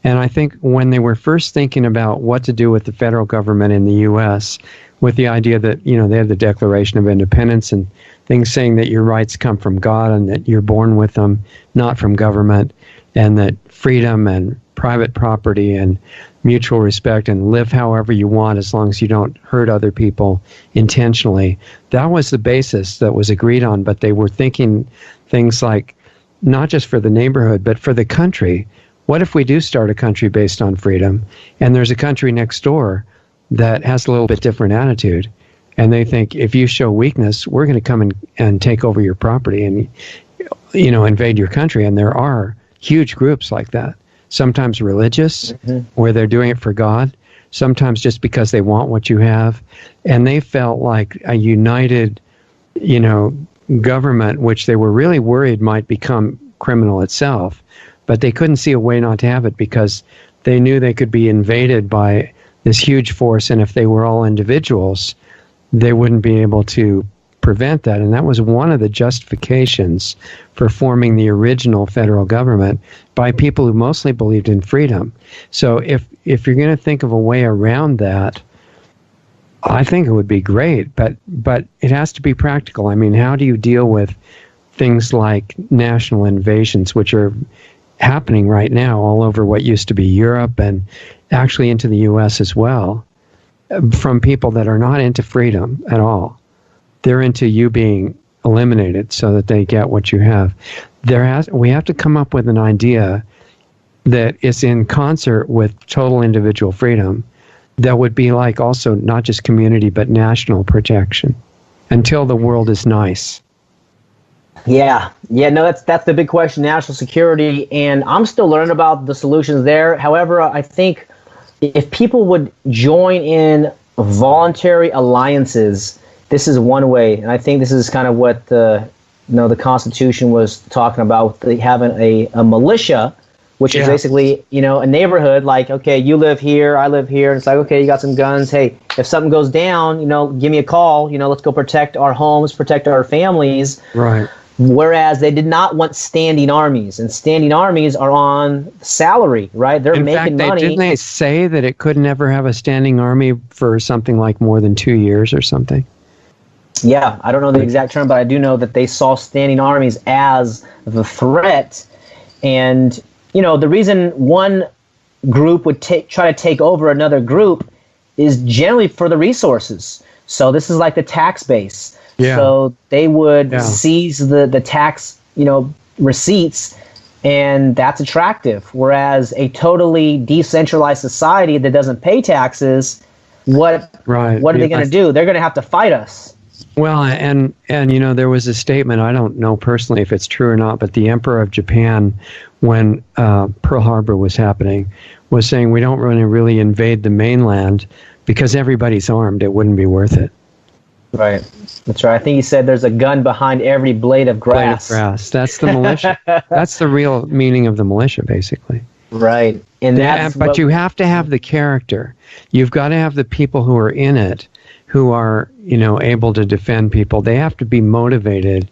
And I think when they were first thinking about what to do with the federal government in the U.S., with the idea that, they have the Declaration of Independence and things saying that your rights come from God and that you're born with them, not from government, and that freedom and private property and mutual respect and live however you want as long as you don't hurt other people intentionally. That was the basis that was agreed on, but they were thinking things like not just for the neighborhood, but for the country. What if we do start a country based on freedom, and there's a country next door that has a little bit different attitude, and they think if you show weakness, we're going to come and take over your property and, you know, invade your country. And there are huge groups like that, sometimes religious, where they're doing it for God, sometimes just because they want what you have. And they felt like a united, you know, government, which they were really worried might become criminal itself, but they couldn't see a way not to have it because they knew they could be invaded by this huge force, and if they were all individuals, they wouldn't be able to prevent that. And that was one of the justifications for forming the original federal government by people who mostly believed in freedom. So if you're going to think of a way around that, I think it would be great, but it has to be practical. I mean, how do you deal with things like national invasions, which are happening right now all over what used to be Europe and actually into the U.S. as well, from people that are not into freedom at all. They're into you being eliminated so that they get what you have. We have to come up with an idea that is in concert with total individual freedom that would be like also not just community but national protection until the world is nice. Yeah, no, that's the big question, national security, and I'm still learning about the solutions there. However, I think if people would join in voluntary alliances, this is one way, and I think this is kind of what the Constitution was talking about, having a militia, which is basically, you know, a neighborhood. Like, okay, you live here, I live here, and it's like, okay, you got some guns. Hey, if something goes down, you know, give me a call. You know, let's go protect our homes, protect our families. Right. Whereas they did not want standing armies, and standing armies are on salary, right? They're making money. Didn't they say that it could never have a standing army for something like more than 2 years or something? Yeah, I don't know the exact term, but I do know that they saw standing armies as the threat. And, you know, the reason one group would try to take over another group is generally for the resources. So this is like the tax base. Yeah. So they would seize the tax, you know, receipts, and that's attractive. Whereas a totally decentralized society that doesn't pay taxes, what are they going to do? They're going to have to fight us. Well, and you know, there was a statement, I don't know personally if it's true or not, but the Emperor of Japan, when Pearl Harbor was happening, was saying we don't really invade the mainland because everybody's armed. It wouldn't be worth it. Right. That's right. I think he said there's a gun behind every blade of grass. That's the militia. That's the real meaning of the militia, basically. Right. But you have to have the character. You've got to have the people who are in it, who are, you know, able to defend people. They have to be motivated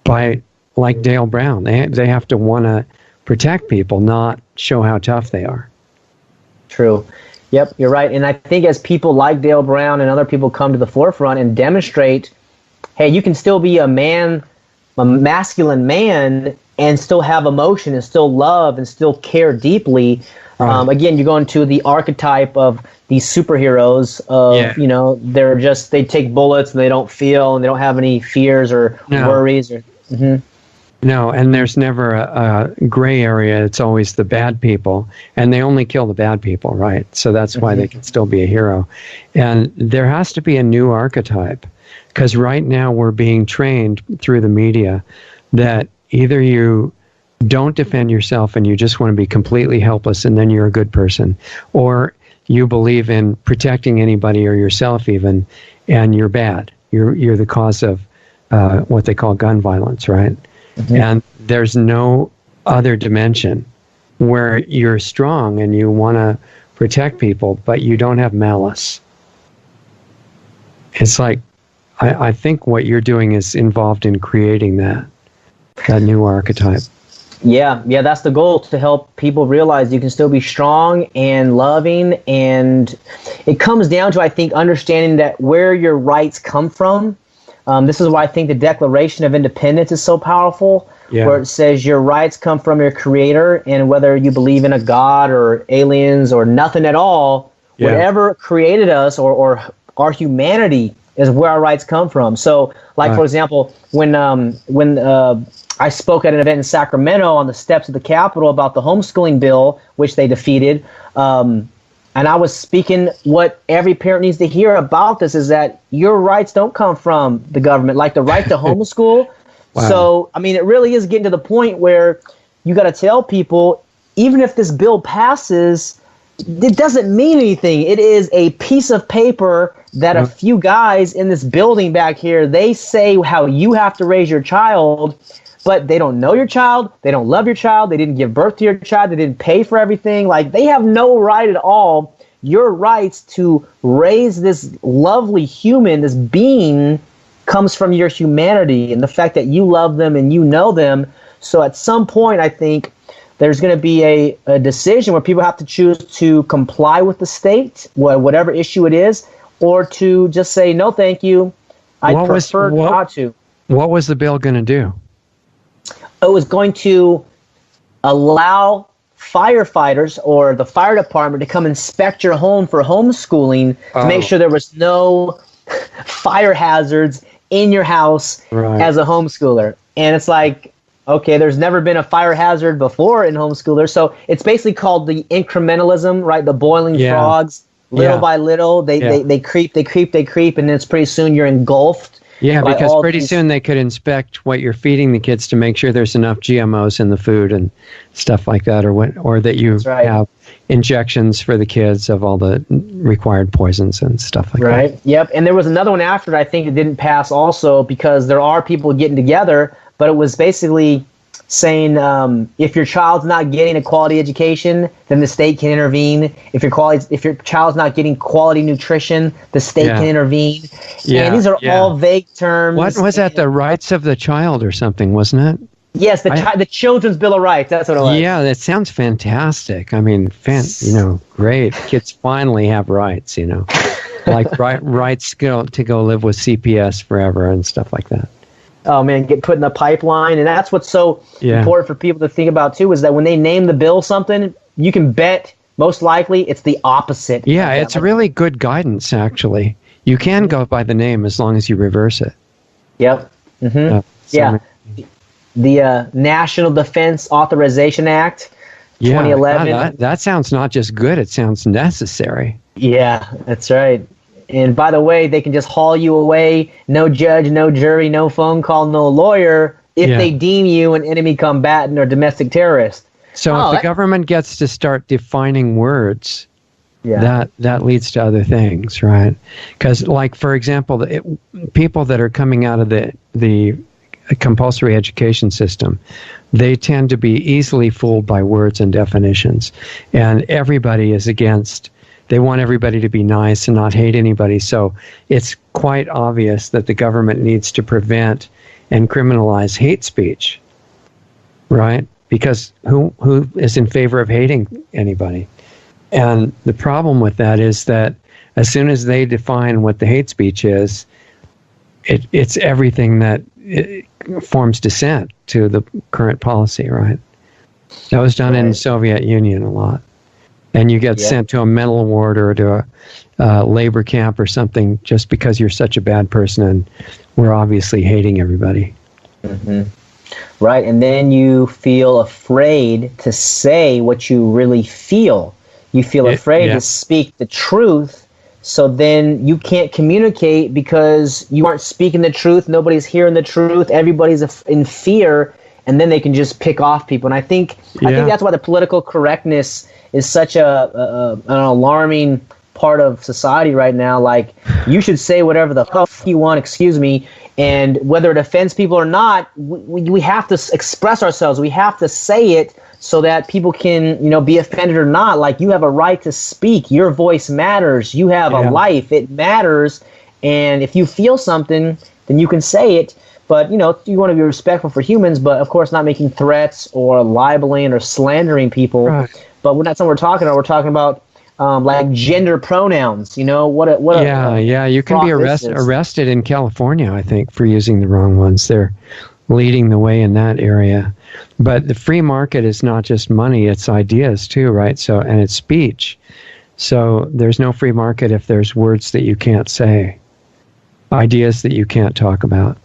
by, like Dale Brown. They have to want to protect people, not show how tough they are. True. Yep, you're right. And I think as people like Dale Brown and other people come to the forefront and demonstrate, hey, you can still be a masculine man, and still have emotion and still love and still care deeply. Right. Again, you go into the archetype of these superheroes of, you know, they take bullets and they don't feel and they don't have any fears or worries. No, and there's never a gray area. It's always the bad people, and they only kill the bad people, right? So that's why they can still be a hero. And there has to be a new archetype, because right now we're being trained through the media that either you don't defend yourself and you just want to be completely helpless and then you're a good person, or you believe in protecting anybody or yourself even, and you're bad. You're the cause of what they call gun violence, right? And there's no other dimension where you're strong and you want to protect people, but you don't have malice. It's like, I think what you're doing is involved in creating that new archetype. Yeah, that's the goal, to help people realize you can still be strong and loving. And it comes down to, I think, understanding that where your rights come from, This is why I think the Declaration of Independence is so powerful, where it says your rights come from your creator, and whether you believe in a God or aliens or nothing at all, whatever created us or our humanity is where our rights come from. So, like, for example, when I spoke at an event in Sacramento on the steps of the Capitol about the homeschooling bill, which they defeated, and I was speaking what every parent needs to hear about this is that your rights don't come from the government, like the right to homeschool. Wow. So, I mean, it really is getting to the point where you got to tell people, even if this bill passes, it doesn't mean anything. It is a piece of paper that a few guys in this building back here, they say how you have to raise your child, but they don't know your child, they don't love your child, they didn't give birth to your child, they didn't pay for everything. Like, they have no right at all. Your rights to raise this lovely human, this being, comes from your humanity and the fact that you love them and you know them. So at some point, I think there's going to be a decision where people have to choose to comply with the state, whatever issue it is, or to just say, no, thank you. I prefer not to. What was the bill going to do? It was going to allow firefighters or the fire department to come inspect your home for homeschooling to make sure there was no fire hazards in your house as a homeschooler. And it's like, okay, there's never been a fire hazard before in homeschoolers. So it's basically called the incrementalism, right? The boiling frogs, little by little, they creep, and then it's pretty soon you're engulfed. Yeah, because pretty soon they could inspect what you're feeding the kids to make sure there's enough GMOs in the food and stuff like that, or that you have injections for the kids of all the required poisons and stuff like that. Right, yep. And there was another one after that I think it didn't pass also because there are people getting together, but it was basically saying if your child's not getting a quality education, then the state can intervene. If your child's not getting quality nutrition, the state can intervene. And these are all vague terms. What was that? The rights of the child or something, wasn't it? Yes, the Children's Bill of Rights. That's what it was. Yeah, that sounds fantastic. I mean, great. Kids finally have rights. Like rights to go live with CPS forever and stuff like that. Oh man, get put in the pipeline. And that's what's so important for people to think about too, is that when they name the bill something, you can bet most likely it's the opposite. Yeah, it's really good guidance, actually. You can go by the name as long as you reverse it. Yep. Mm-hmm. The National Defense Authorization Act, 2011. That sounds not just good, it sounds necessary. Yeah, that's right. And by the way, they can just haul you away, no judge, no jury, no phone call, no lawyer, if they deem you an enemy combatant or domestic terrorist. So if the government gets to start defining words, that leads to other things, right? Because, like, for example, people that are coming out of the compulsory education system, they tend to be easily fooled by words and definitions. And everybody is against... They want everybody to be nice and not hate anybody. So it's quite obvious that the government needs to prevent and criminalize hate speech, right? Because who is in favor of hating anybody? And the problem with that is that as soon as they define what the hate speech is, it's everything that forms dissent to the current policy, right? That was done in the Soviet Union a lot. And you get sent to a mental ward or to a labor camp or something just because you're such a bad person and we're obviously hating everybody. Mm-hmm. Right, and then you feel afraid to say what you really feel. You feel afraid to speak the truth, so then you can't communicate because you aren't speaking the truth, nobody's hearing the truth, everybody's in fear, and then they can just pick off people. And I think that's why the political correctness is such an alarming part of society right now. Like, you should say whatever the fuck you want, excuse me, and whether it offends people or not, we have to express ourselves. We have to say it so that people can, be offended or not. Like, you have a right to speak. Your voice matters. You have a life. It matters. And if you feel something, then you can say it. But, you want to be respectful for humans, but of course not making threats or libeling or slandering people. Right. But that's what we're talking about. We're talking about like gender pronouns. You know Yeah. You can be arrested in California, I think, for using the wrong ones. They're leading the way in that area. But the free market is not just money; it's ideas too, right? So, and it's speech. So there's no free market if there's words that you can't say, ideas that you can't talk about,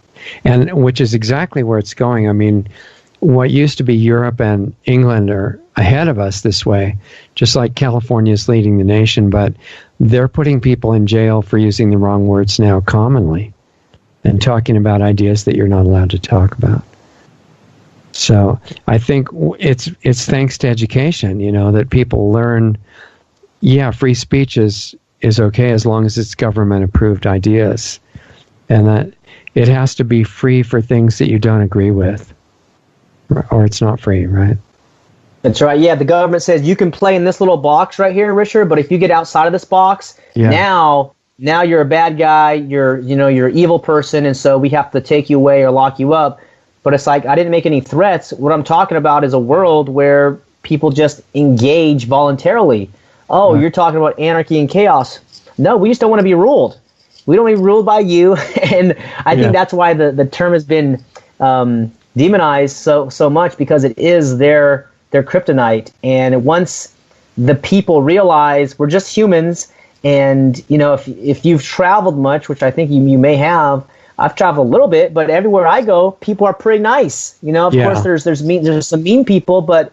and which is exactly where it's going. I mean, what used to be Europe and England are ahead of us this way, just like California is leading the nation, but they're putting people in jail for using the wrong words now commonly and talking about ideas that you're not allowed to talk about. So I think it's thanks to education, that people learn, free speech is okay as long as it's government-approved ideas, and that it has to be free for things that you don't agree with, or it's not free, right? That's right. Yeah, the government says you can play in this little box right here, Richard, but if you get outside of this box, now you're a bad guy, you're an evil person, and so we have to take you away or lock you up. But it's like, I didn't make any threats. What I'm talking about is a world where people just engage voluntarily. Oh, You're talking about anarchy and chaos. No, we just don't want to be ruled. We don't want to be ruled by you. And I think that's why the term has been demonized so much, because it is their kryptonite. And once the people realize we're just humans, and if you've traveled much, which I think you may have, I've traveled a little bit, but everywhere I go, people are pretty nice. Of course, there's some mean people, but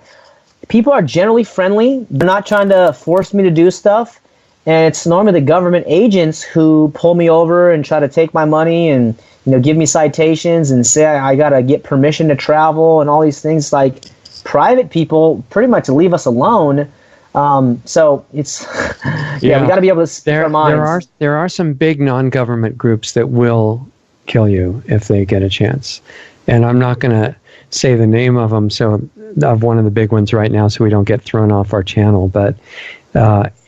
people are generally friendly. They're not trying to force me to do stuff. And it's normally the government agents who pull me over and try to take my money and give me citations and say I got to get permission to travel and all these things. Like, private people pretty much leave us alone. So it's we got to be able to speak our minds. There are some big non-government groups that will kill you if they get a chance, and I'm not going to say the name of them, of one of the big ones right now, so we don't get thrown off our channel. But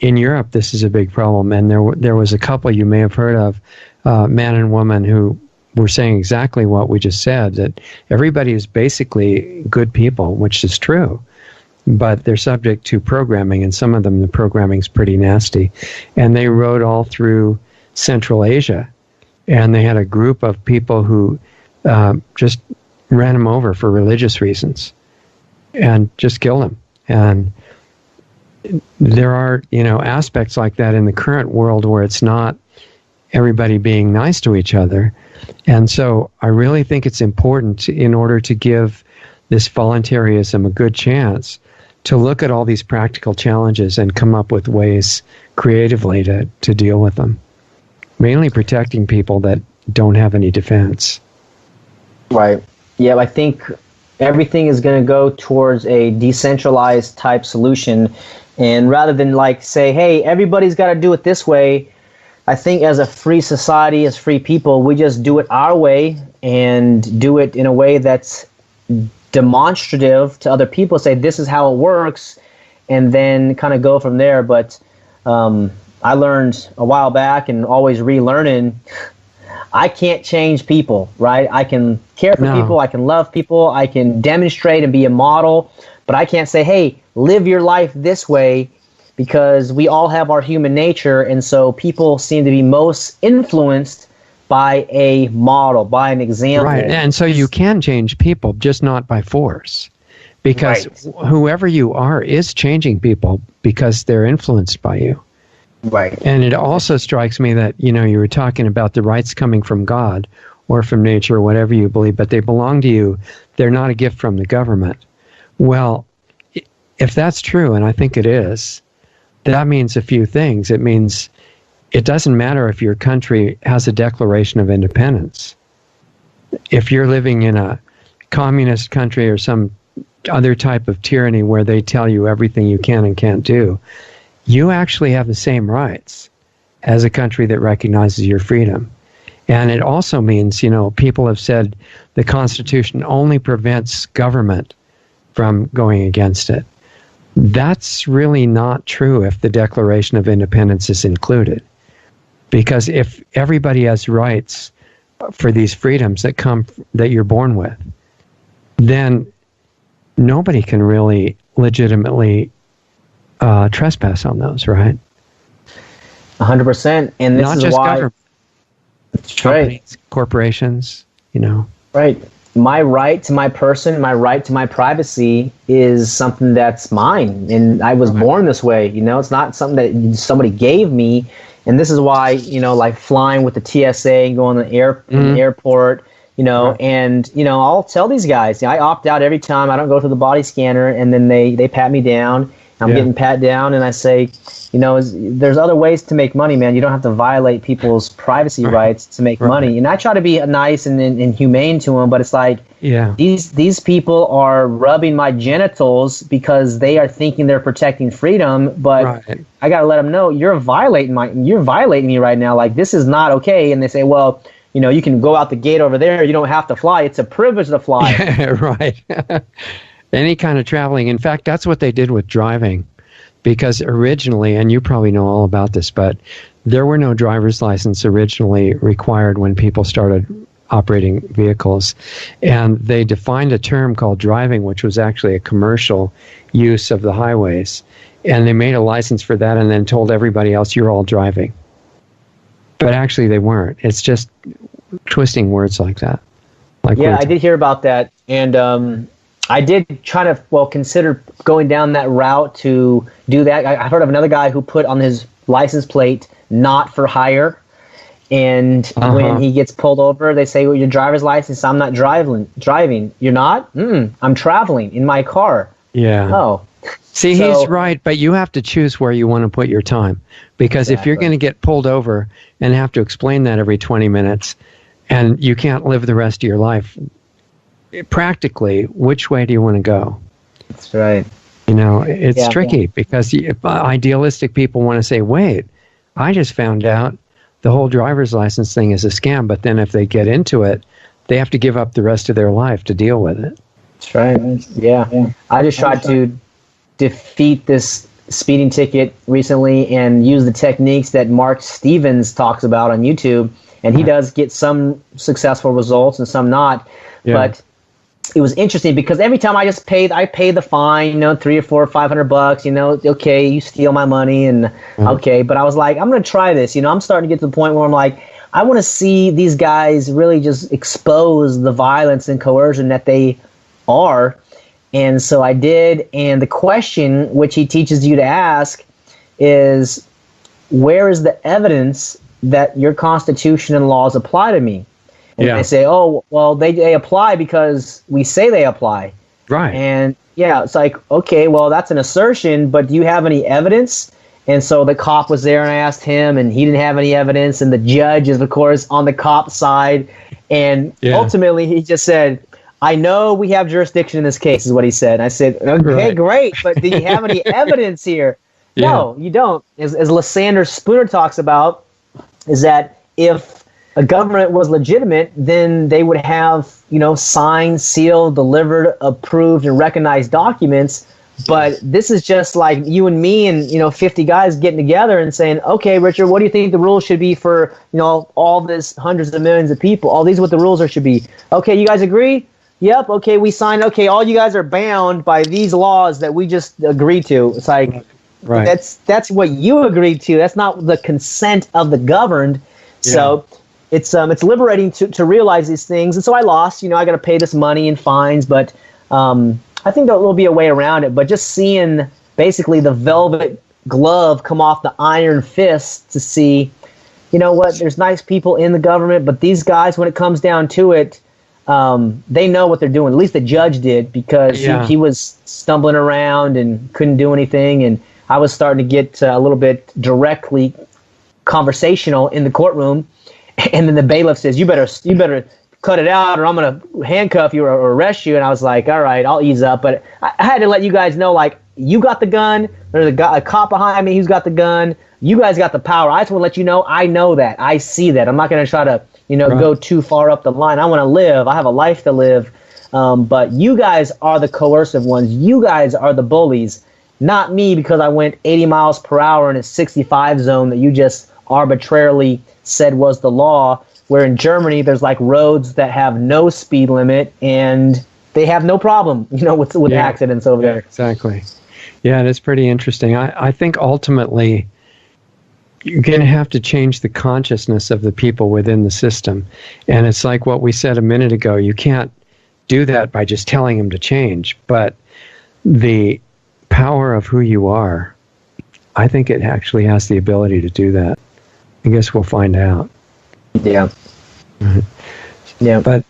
in Europe, this is a big problem, and there was a couple you may have heard of, man and woman, who were saying exactly what we just said, that everybody is basically good people, which is true, but they're subject to programming, and some of them, the programming's pretty nasty. And they rode all through Central Asia, and they had a group of people who just ran them over for religious reasons and just killed them. And there are, aspects like that in the current world where it's not everybody being nice to each other. And so I really think it's important, in order to give this voluntarism a good chance, to look at all these practical challenges and come up with ways creatively to deal with them. Mainly protecting people that don't have any defense. Right. Yeah, I think everything is going to go towards a decentralized type solution. And rather than say, hey, everybody's got to do it this way, I think as a free society, as free people, we just do it our way and do it in a way that's demonstrative to other people, say this is how it works, and then kind of go from there. But I learned a while back, and always relearning, I can't change people, right? I can care for people, I can love people, I can demonstrate and be a model, but I can't say, hey, live your life this way, because we all have our human nature, and so people seem to be most influenced by a model, by an example. Right, and so you can change people, just not by force. Because whoever you are is changing people because they're influenced by you. Right. And it also strikes me that, you were talking about the rights coming from God or from nature or whatever you believe, but they belong to you. They're not a gift from the government. Well, if that's true, and I think it is, that means a few things. It means it doesn't matter if your country has a Declaration of Independence. If you're living in a communist country or some other type of tyranny where they tell you everything you can and can't do, you actually have the same rights as a country that recognizes your freedom. And it also means, people have said the Constitution only prevents government from going against it. That's really not true if the Declaration of Independence is included. Because if everybody has rights for these freedoms that you're born with, then nobody can really legitimately trespass on those, right? 100%. And this Not is just why. government, That's right. companies, corporations, Right. My right to my person, my right to my privacy is something that's mine. And I was born this way. It's not something that somebody gave me. And this is why, like flying with the TSA and going to the airport, and, I'll tell these guys, I opt out every time. I don't go to the body scanner, and then they pat me down. I'm getting pat down, and I say, there's other ways to make money, man. You don't have to violate people's privacy rights to make money. And I try to be nice and humane to them, but it's like these people are rubbing my genitals because they are thinking they're protecting freedom, but I got to let them know you're violating me right now. Like, this is not okay. And they say, well, you can go out the gate over there. You don't have to fly. It's a privilege to fly. Right. Any kind of traveling. In fact, that's what they did with driving, because originally, and you probably know all about this, but there were no driver's license originally required when people started operating vehicles. And they defined a term called driving, which was actually a commercial use of the highways. And they made a license for that and then told everybody else, you're all driving. But actually they weren't. It's just twisting words like that. I did hear about that. And I did try to, consider going down that route to do that. I heard of another guy who put on his license plate, not for hire. And when he gets pulled over, they say, well, your driver's license, I'm not driving. You're not? I'm traveling in my car. Yeah. Oh. See, he's right, but you have to choose where you want to put your time. Because if you're going to get pulled over and have to explain that every 20 minutes, and you can't live the rest of your life, practically, which way do you want to go? That's right. It's tricky because idealistic people want to say, wait, I just found out the whole driver's license thing is a scam. But then if they get into it, they have to give up the rest of their life to deal with it. That's right. Yeah. I just tried to defeat this speeding ticket recently and use the techniques that Mark Stevens talks about on YouTube. And he does get some successful results and some not. Yeah. But it was interesting because every time I pay the fine, $300 or $400 or $500, okay, you steal my money and okay. But I was like, I'm going to try this. I'm starting to get to the point where I'm like, I want to see these guys really just expose the violence and coercion that they are. And so I did. And the question which he teaches you to ask is, where is the evidence that your Constitution and laws apply to me? And they say, oh, well, they apply because we say they apply. Right. And it's like, okay, well, that's an assertion, but do you have any evidence? And so the cop was there and I asked him and he didn't have any evidence. And the judge is, of course, on the cop's side. And ultimately he just said, I know we have jurisdiction in this case, is what he said. And I said, okay, great, but do you have any evidence here? No, you don't. As Lysander Spooner talks about, is that if a government was legitimate, then they would have, signed, sealed, delivered, approved, and recognized documents. But this is just like you and me and, 50 guys getting together and saying, okay, Richard, what do you think the rules should be for, all this hundreds of millions of people? All these what the rules should be. Okay, you guys agree? Yep. Okay, we signed. Okay, all you guys are bound by these laws that we just agreed to. It's like, that's what you agreed to. That's not the consent of the governed. Yeah. So it's liberating to realize these things. And so I lost. I got to pay this money in fines, but I think there will be a way around it. But just seeing basically the velvet glove come off the iron fist to see, there's nice people in the government, but these guys, when it comes down to it, they know what they're doing. At least the judge did, because he was stumbling around and couldn't do anything. And I was starting to get a little bit directly conversational in the courtroom. And then the bailiff says, you better cut it out or I'm going to handcuff you or arrest you. And I was like, all right, I'll ease up. But I had to let you guys know, like, you got the gun. There's a cop behind me who's got the gun. You guys got the power. I just want to let you know I know that. I see that. I'm not going to try to, go too far up the line. I want to live. I have a life to live. But you guys are the coercive ones. You guys are the bullies, not me, because I went 80 miles per hour in a 65 zone that you just arbitrarily said was the law, where in Germany there's like roads that have no speed limit and they have no problem, with accidents over there. Exactly. Yeah, it's pretty interesting. I think ultimately you're going to have to change the consciousness of the people within the system. And it's like what we said a minute ago. You can't do that by just telling them to change. But the power of who you are, I think it actually has the ability to do that. I guess we'll find out. Yeah. Yeah. But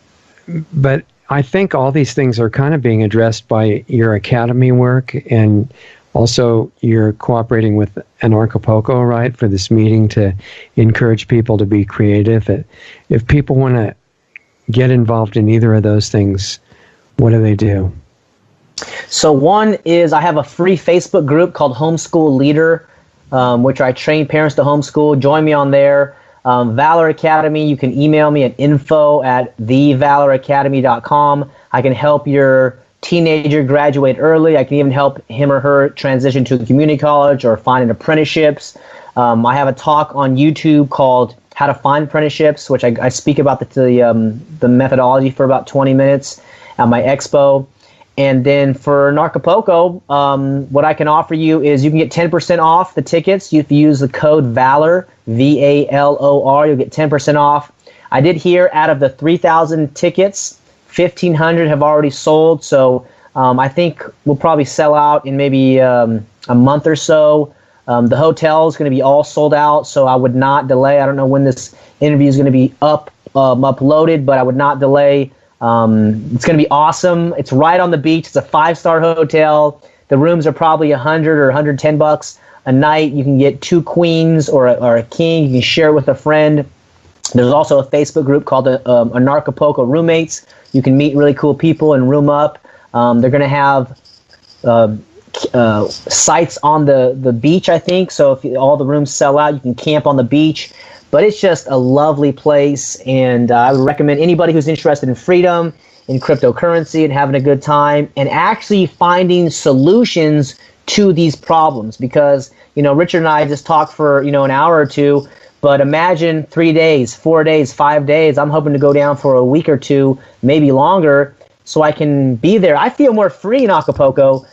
I think all these things are kind of being addressed by your academy work, and also you're cooperating with Anarchapulco, right, for this meeting to encourage people to be creative. If people want to get involved in either of those things, what do they do? So one is I have a free Facebook group called Homeschool Leader, which I train parents to homeschool. Join me on there. Valor Academy, you can email me at info@thevaloracademy.com. I can help your teenager graduate early. I can even help him or her transition to the community college or find apprenticeships. I have a talk on YouTube called How to Find Apprenticeships, which I speak about the methodology for about 20 minutes at my expo. And then for Anarchapulco, what I can offer you is you can get 10% off the tickets. If you use the code VALOR, VALOR, you'll get 10% off. I did hear out of the 3,000 tickets, 1,500 have already sold. So I think we'll probably sell out in maybe a month or so. The hotel is going to be all sold out, so I would not delay. I don't know when this interview is going to be uploaded, but I would not delay. It's going to be awesome. It's right on the beach. It's a 5-star hotel. The rooms are probably $100 or $110 a night. You can get 2 queens or a king. You can share it with a friend. There's also a Facebook group called Anarchapulco Roommates. You can meet really cool people and room up. They're going to have sites on the beach, I think. So if all the rooms sell out, you can camp on the beach. But it's just a lovely place, and I would recommend anybody who's interested in freedom, in cryptocurrency, and having a good time, and actually finding solutions to these problems. Because, Richard and I just talked for, an hour or two, but imagine 3 days, 4 days, 5 days. I'm hoping to go down for a week or two, maybe longer, so I can be there. I feel more free in Acapulco.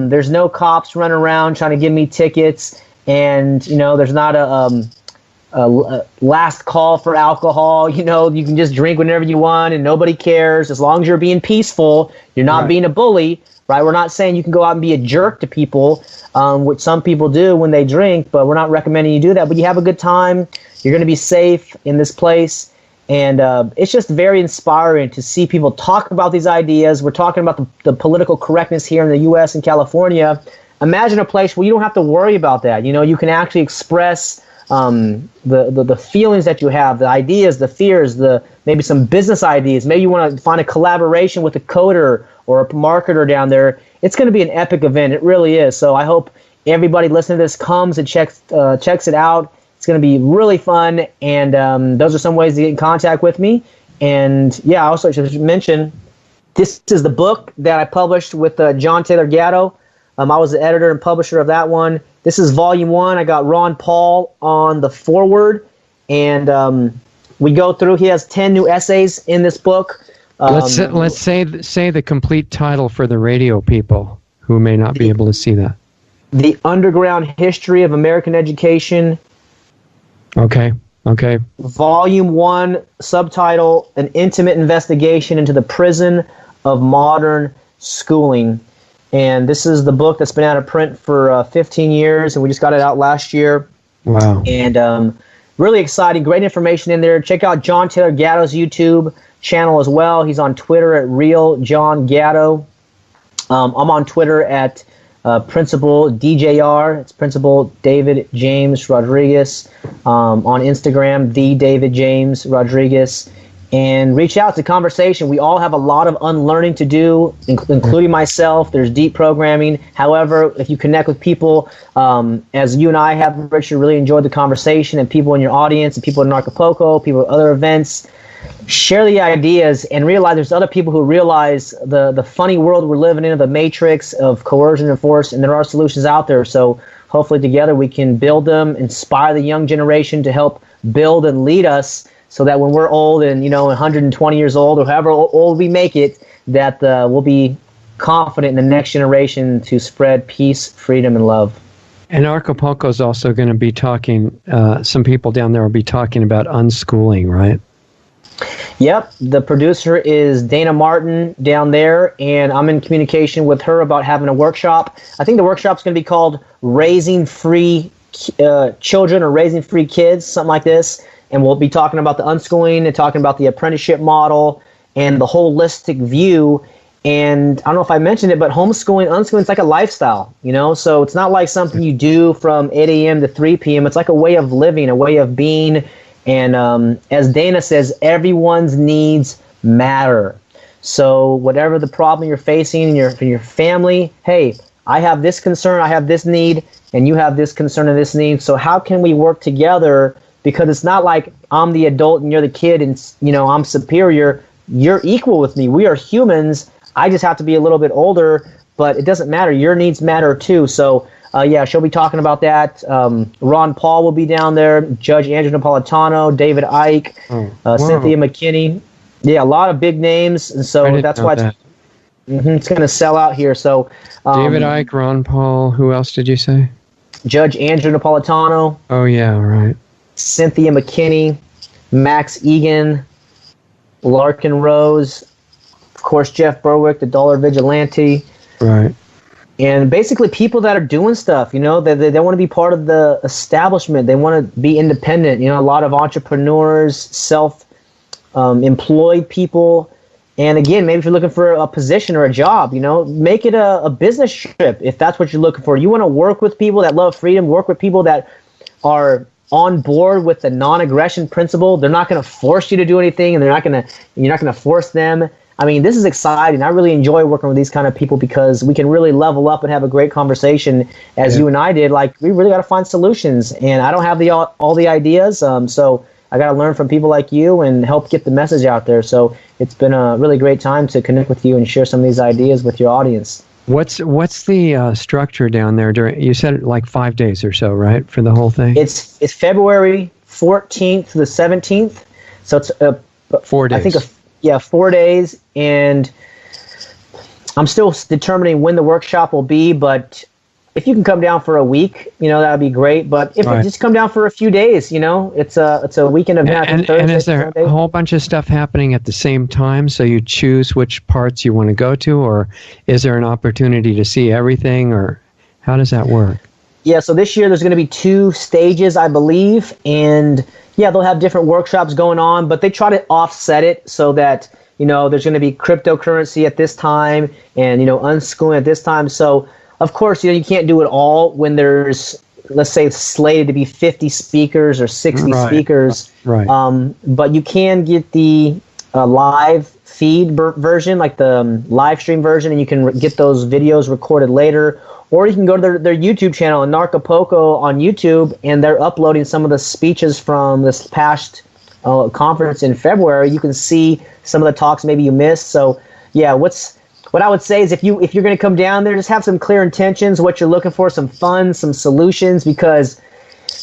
There's no cops running around trying to give me tickets, and, there's not a last call for alcohol. You can just drink whenever you want and nobody cares as long as you're being peaceful. You're not being a bully, right? We're not saying you can go out and be a jerk to people, which some people do when they drink, but we're not recommending you do that. But you have a good time. You're going to be safe in this place. And it's just very inspiring to see people talk about these ideas. We're talking about the political correctness here in the U.S. and California. Imagine a place where you don't have to worry about that. You can actually express the feelings that you have, the ideas, the fears, maybe some business ideas. Maybe you want to find a collaboration with a coder or a marketer down there. It's going to be an epic event. It really is. So I hope everybody listening to this comes and checks it out. It's going to be really fun. And those are some ways to get in contact with me. And I also should mention, this is the book that I published with John Taylor Gatto. I was the editor and publisher of that one. This is volume 1. I got Ron Paul on the foreword, and we go through. He has 10 new essays in this book. Let's say the complete title for the radio people who may not be able to see that. The Underground History of American Education. Okay. Volume 1, subtitle, An Intimate Investigation into the Prison of Modern Schooling. And this is the book that's been out of print for 15 years, and we just got it out last year. Wow. And really exciting, great information in there. Check out John Taylor Gatto's YouTube channel as well. He's on Twitter at Real John Gatto. I'm on Twitter at Principal DJR. It's Principal David James Rodriguez. On Instagram, The David James Rodriguez. And reach out to conversation. We all have a lot of unlearning to do, including myself. There's deep programming. However, if you connect with people, as you and I have, Richard, really enjoyed the conversation, and people in your audience, and people in Acapulco, people at other events, share the ideas and realize there's other people who realize the funny world we're living in, of the matrix of coercion and force, and there are solutions out there. So hopefully together we can build them, inspire the young generation to help build and lead us, so that when we're old and 120 years old, or however old we make it, that we'll be confident in the next generation to spread peace, freedom, and love. And Acapulco is also going to be talking, some people down there will be talking about unschooling, right? Yep, the producer is Dana Martin down there, and I'm in communication with her about having a workshop. I think the workshop's going to be called Raising Free Children or Raising Free Kids, something like this. And we'll be talking about the unschooling and talking about the apprenticeship model and the holistic view. And I don't know if I mentioned it, but homeschooling, unschooling, it's like a lifestyle, you know? So it's not like something you do from 8 a.m. to 3 p.m. It's like a way of living, a way of being. And as Dana says, everyone's needs matter. So whatever the problem you're facing in your family, hey, I have this concern, I have this need, and you have this concern and this need. So how can we work together? Because it's not like I'm the adult and you're the kid and, you know, I'm superior. You're equal with me. We are humans. I just have to be a little bit older, but it doesn't matter. Your needs matter too. So, yeah, she'll be talking about that. Ron Paul will be down there, Judge Andrew Napolitano, David Icke, Cynthia McKinney. Yeah, a lot of big names. And so that's why it's going to sell out here. So David Icke, Ron Paul, who else did you say? Judge Andrew Napolitano. Oh, yeah, right. Cynthia McKinney, Max Egan, Larkin Rose, of course, Jeff Berwick, the Dollar Vigilante. Right. And basically people that are doing stuff, you know, they want to be part of the establishment. They want to be independent. You know, a lot of entrepreneurs, self-employed people. And again, maybe if you're looking for a position or a job, you know, make it a business trip if that's what you're looking for. You want to work with people that love freedom, work with people that are on board with the non-aggression principle. They're not going to force you to do anything, and you're not going to force them. I mean, this is exciting. I really enjoy working with these kind of people because we can really level up and have a great conversation as you and I did. Like, we really got to find solutions, and I don't have all the ideas. So I got to learn from people like you and help get the message out there. So it's been a really great time to connect with you and share some of these ideas with your audience. What's the structure down there? You said like 5 days or so, right, for the whole thing? It's February 14th to the 17th. So it's 4 days. I think 4 days, and I'm still determining when the workshop will be, but if you can come down for a week, you know, that would be great. But if you just come down for a few days, you know, it's a weekend event. And is there a whole bunch of stuff happening at the same time, so you choose which parts you want to go to, or is there an opportunity to see everything, or how does that work? Yeah, so this year there's going to be 2 stages, I believe, and yeah, they'll have different workshops going on, but they try to offset it so that, you know, there's going to be cryptocurrency at this time and, you know, unschooling at this time. So, of course, you know, you can't do it all when there's, let's say, slated to be 50 speakers or 60 speakers. Right. But you can get the live feed version, like the live stream version, and you can get those videos recorded later. Or you can go to their YouTube channel, Anarchapulco on YouTube, and they're uploading some of the speeches from this past conference in February. You can see some of the talks maybe you missed. So, yeah, what I would say is if you're going to come down there, just have some clear intentions, what you're looking for, some fun, some solutions, because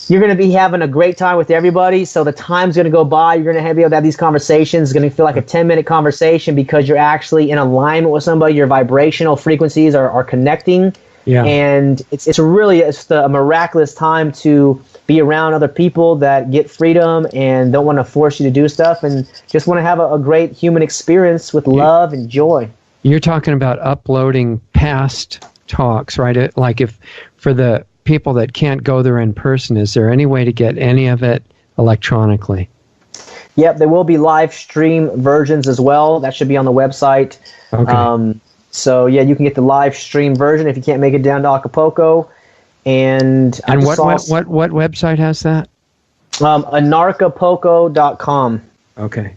you're going to be having a great time with everybody. So the time's going to go by. You're going to be able to have these conversations. It's going to feel like a 10-minute conversation because you're actually in alignment with somebody. Your vibrational frequencies are connecting. Yeah. And it's a miraculous time to be around other people that get freedom and don't want to force you to do stuff and just want to have a great human experience with love and joy. You're talking about uploading past talks, right? Like, if for the people that can't go there in person, is there any way to get any of it electronically? Yep, there will be live stream versions as well. That should be on the website. Okay. So, yeah, you can get the live stream version if you can't make it down to Acapulco. And what website has that? Anarchapulco.com. Okay.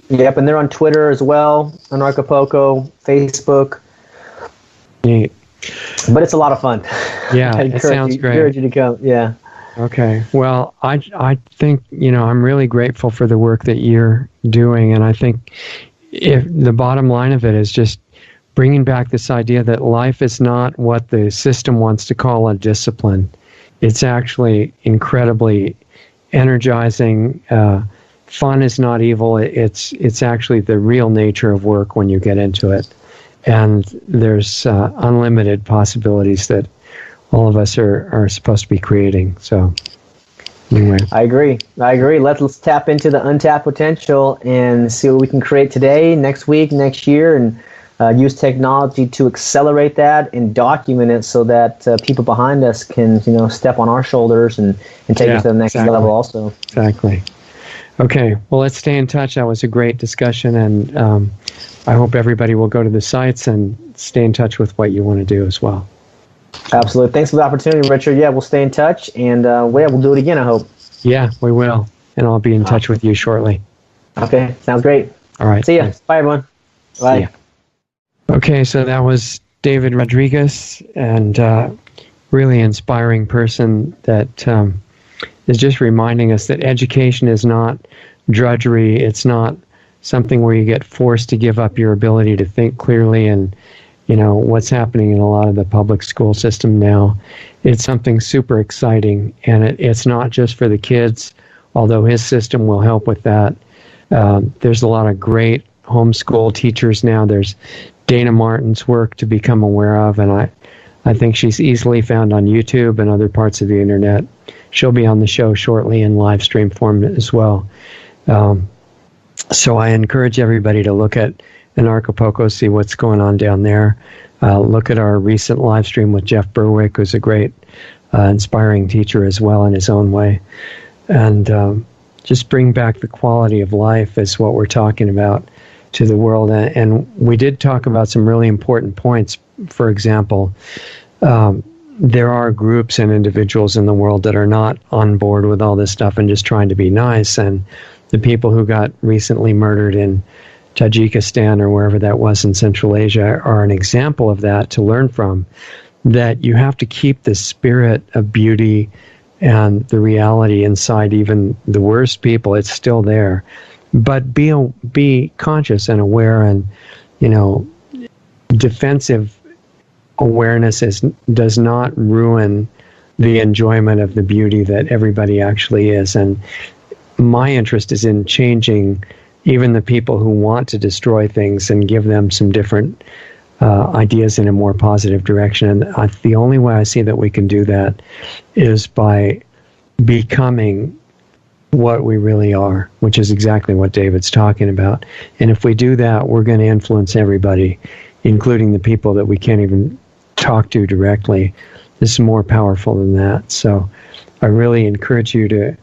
Yep, and they're on Twitter as well, Anarchapulco, Facebook. Neat. But it's a lot of fun. Yeah, it sounds great. I encourage you to come, yeah. Okay. Well, I think, you know, I'm really grateful for the work that you're doing, and I think if the bottom line of it is just bringing back this idea that life is not what the system wants to call a discipline. It's actually incredibly energizing. Fun is not evil. It's actually the real nature of work when you get into it. and there's unlimited possibilities that all of us are supposed to be creating. So anyway. I agree. Let's tap into the untapped potential and see what we can create today, next week, next year, and use technology to accelerate that and document it so that people behind us can, step on our shoulders and take it to the next level also. Exactly. Okay, well, let's stay in touch. That was a great discussion, and I hope everybody will go to the sites and stay in touch with what you want to do as well. Absolutely. Thanks for the opportunity, Richard. Yeah, we'll stay in touch, and we'll do it again, I hope. Yeah, we will, and I'll be in touch with you shortly. Okay, sounds great. All right. See ya. Thanks. Bye, everyone. Bye. Yeah. Okay, so that was David Rodriguez, and really inspiring person that is just reminding us that education is not drudgery. It's not something where you get forced to give up your ability to think clearly. And, what's happening in a lot of the public school system now, it's something super exciting. And it's not just for the kids, although his system will help with that. There's a lot of great homeschool teachers now. There's Dana Martin's work to become aware of, and I think she's easily found on YouTube and other parts of the internet. She'll be on the show shortly in live stream form as well. So I encourage everybody to look at Anarchapulco, see what's going on down there. Look at our recent live stream with Jeff Berwick, who's a great, inspiring teacher as well in his own way. And just bring back the quality of life is what we're talking about to the world. And we did talk about some really important points. For example, there are groups and individuals in the world that are not on board with all this stuff and just trying to be nice. And the people who got recently murdered in Tajikistan or wherever that was in Central Asia are an example of that to learn from, that you have to keep the spirit of beauty and the reality inside even the worst people. It's still there. But be conscious and aware, and defensive awareness does not ruin the enjoyment of the beauty that everybody actually is. And my interest is in changing even the people who want to destroy things and give them some different ideas in a more positive direction. And the only way I see that we can do that is by becoming what we really are, which is exactly what David's talking about. And if we do that, we're going to influence everybody, including the people that we can't even talk to directly. This is more powerful than that. So I really encourage you to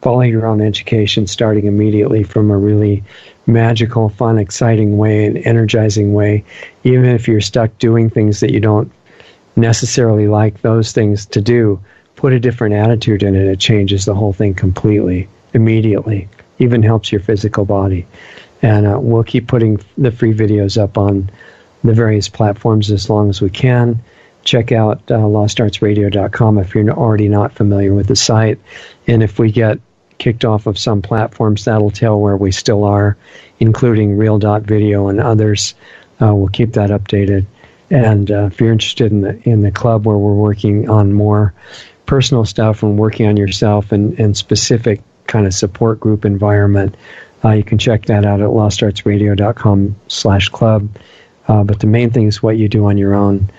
follow your own education, starting immediately from a really magical, fun, exciting way, and energizing way. Even if you're stuck doing things that you don't necessarily like those things to do, put a different attitude in it. It changes the whole thing completely, immediately. Even helps your physical body. And we'll keep putting the free videos up on the various platforms as long as we can. Check out lostartsradio.com if you're already not familiar with the site. And if we get kicked off of some platforms, that'll tell where we still are, including Real.video and others. We'll keep that updated. And if you're interested in the club where we're working on more personal stuff and working on yourself and specific kind of support group environment, you can check that out at lostartsradio.com/club. But the main thing is what you do on your own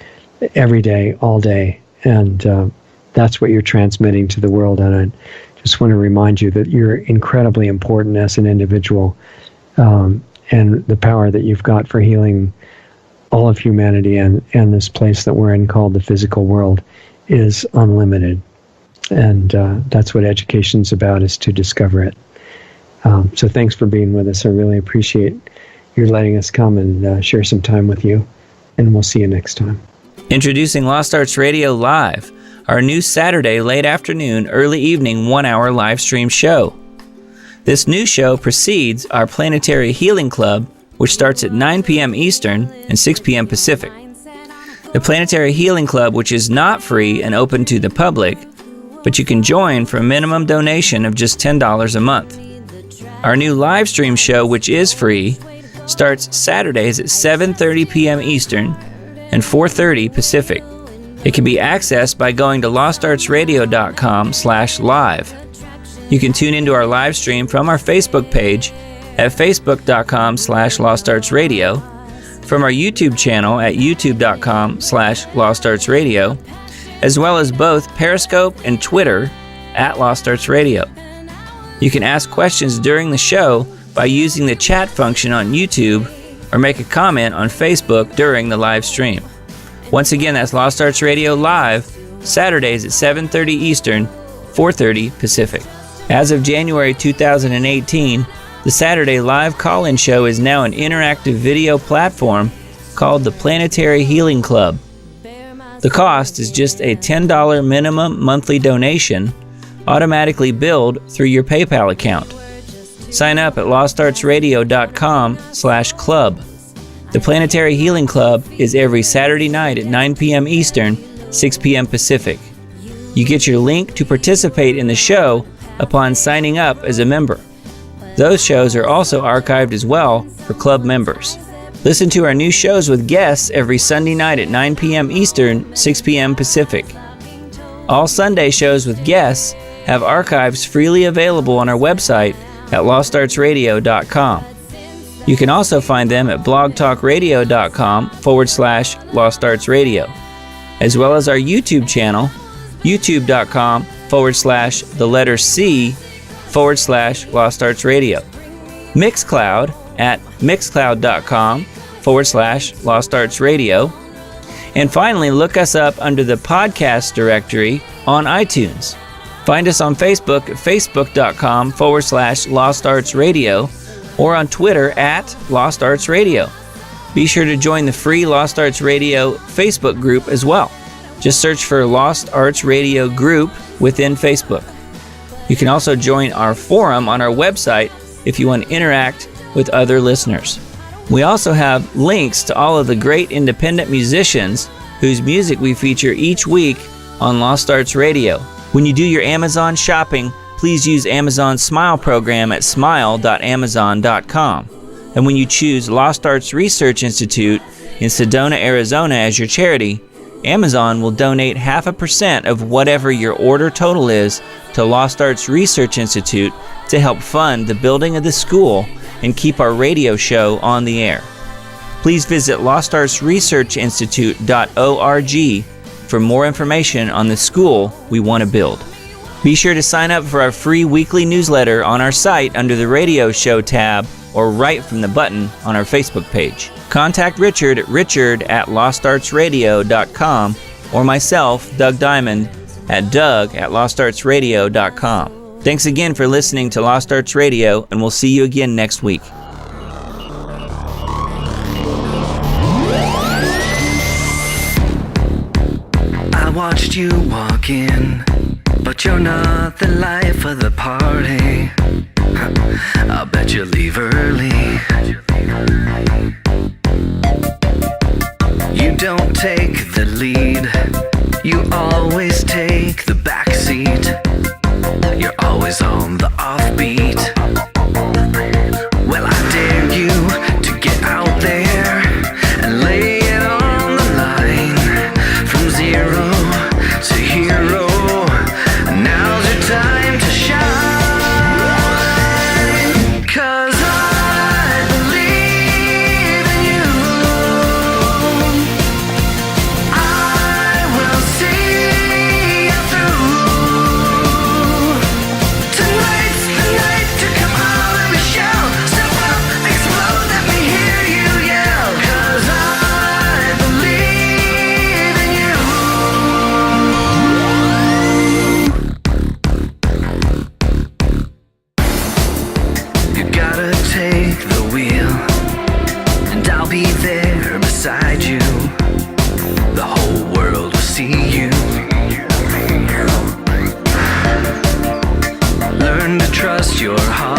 every day, all day. And that's what you're transmitting to the world. And I just want to remind you that you're incredibly important as an individual, and the power that you've got for healing all of humanity and this place that we're in called the physical world is unlimited. And that's what education's about, is to discover it. So thanks for being with us. I really appreciate your letting us come and share some time with you. And we'll see you next time. Introducing Lost Arts Radio Live, our new Saturday late afternoon, early evening 1-hour live stream show. This new show precedes our Planetary Healing Club, which starts at 9 p.m. Eastern and 6 p.m. Pacific. The Planetary Healing Club, which is not free and open to the public, but you can join for a minimum donation of just $10 a month. Our new live stream show, which is free, starts Saturdays at 7:30 p.m. Eastern and 4:30 Pacific. It can be accessed by going to lostartsradio.com/live. You can tune into our live stream from our Facebook page at facebook.com/lostartsradio, from our YouTube channel at youtube.com/LostArtsRadio, as well as both Periscope and Twitter at Lost Arts Radio. You can ask questions during the show by using the chat function on YouTube or make a comment on Facebook during the live stream. Once again, that's Lost Arts Radio Live, Saturdays at 7:30 Eastern, 4:30 Pacific. As of January 2018, the Saturday live call-in show is now an interactive video platform called the Planetary Healing Club. The cost is just a $10 minimum monthly donation, automatically billed through your PayPal account. Sign up at lostartsradio.com/club. The Planetary Healing Club is every Saturday night at 9 p.m. Eastern, 6 p.m. Pacific. You get your link to participate in the show upon signing up as a member. Those shows are also archived as well for club members. Listen to our new shows with guests every Sunday night at 9 p.m. Eastern, 6 p.m. Pacific. All Sunday shows with guests have archives freely available on our website at lostartsradio.com. You can also find them at blogtalkradio.com/lostartsradio, as well as our YouTube channel, youtube.com/C/LostartsRadio. Mixcloud at mixcloud.com/LostArtsRadio. And finally, look us up under the podcast directory on iTunes. Find us on Facebook at facebook.com/LostArtsRadio or on Twitter at Lost Arts Radio. Be sure to join the free Lost Arts Radio Facebook group as well. Just search for Lost Arts Radio Group within Facebook. You can also join our forum on our website if you want to interact with other listeners. We also have links to all of the great independent musicians whose music we feature each week on Lost Arts Radio. When you do your Amazon shopping, please use Amazon's Smile program at smile.amazon.com. And when you choose Lost Arts Research Institute in Sedona, Arizona as your charity, Amazon will donate 0.5% of whatever your order total is to Lost Arts Research Institute to help fund the building of the school and keep our radio show on the air. Please visit lostartsresearchinstitute.org for more information on the school we want to build. Be sure to sign up for our free weekly newsletter on our site under the Radio Show tab or right from the button on our Facebook page. Contact Richard at richard@lostartsradio.com or myself, Doug Diamond, at doug@lostartsradio.com. Thanks again for listening to Lost Arts Radio, and we'll see you again next week. I watched you walk in, but you're not the life of the party. I'll bet you leave early. You don't take the lead, you always take the back seat. You're always on the offbeat. Well, I dare you to get out there and lay it on the line. From zero to hero, now's your time to shine. 'Cause I believe in you. I will see you through. Tonight's the night to come out and we shout. Step up, explode, let me hear you yell. 'Cause I believe in you. You gotta take the wheel, and I'll be there beside you. The whole world will see you. Learn to trust your heart.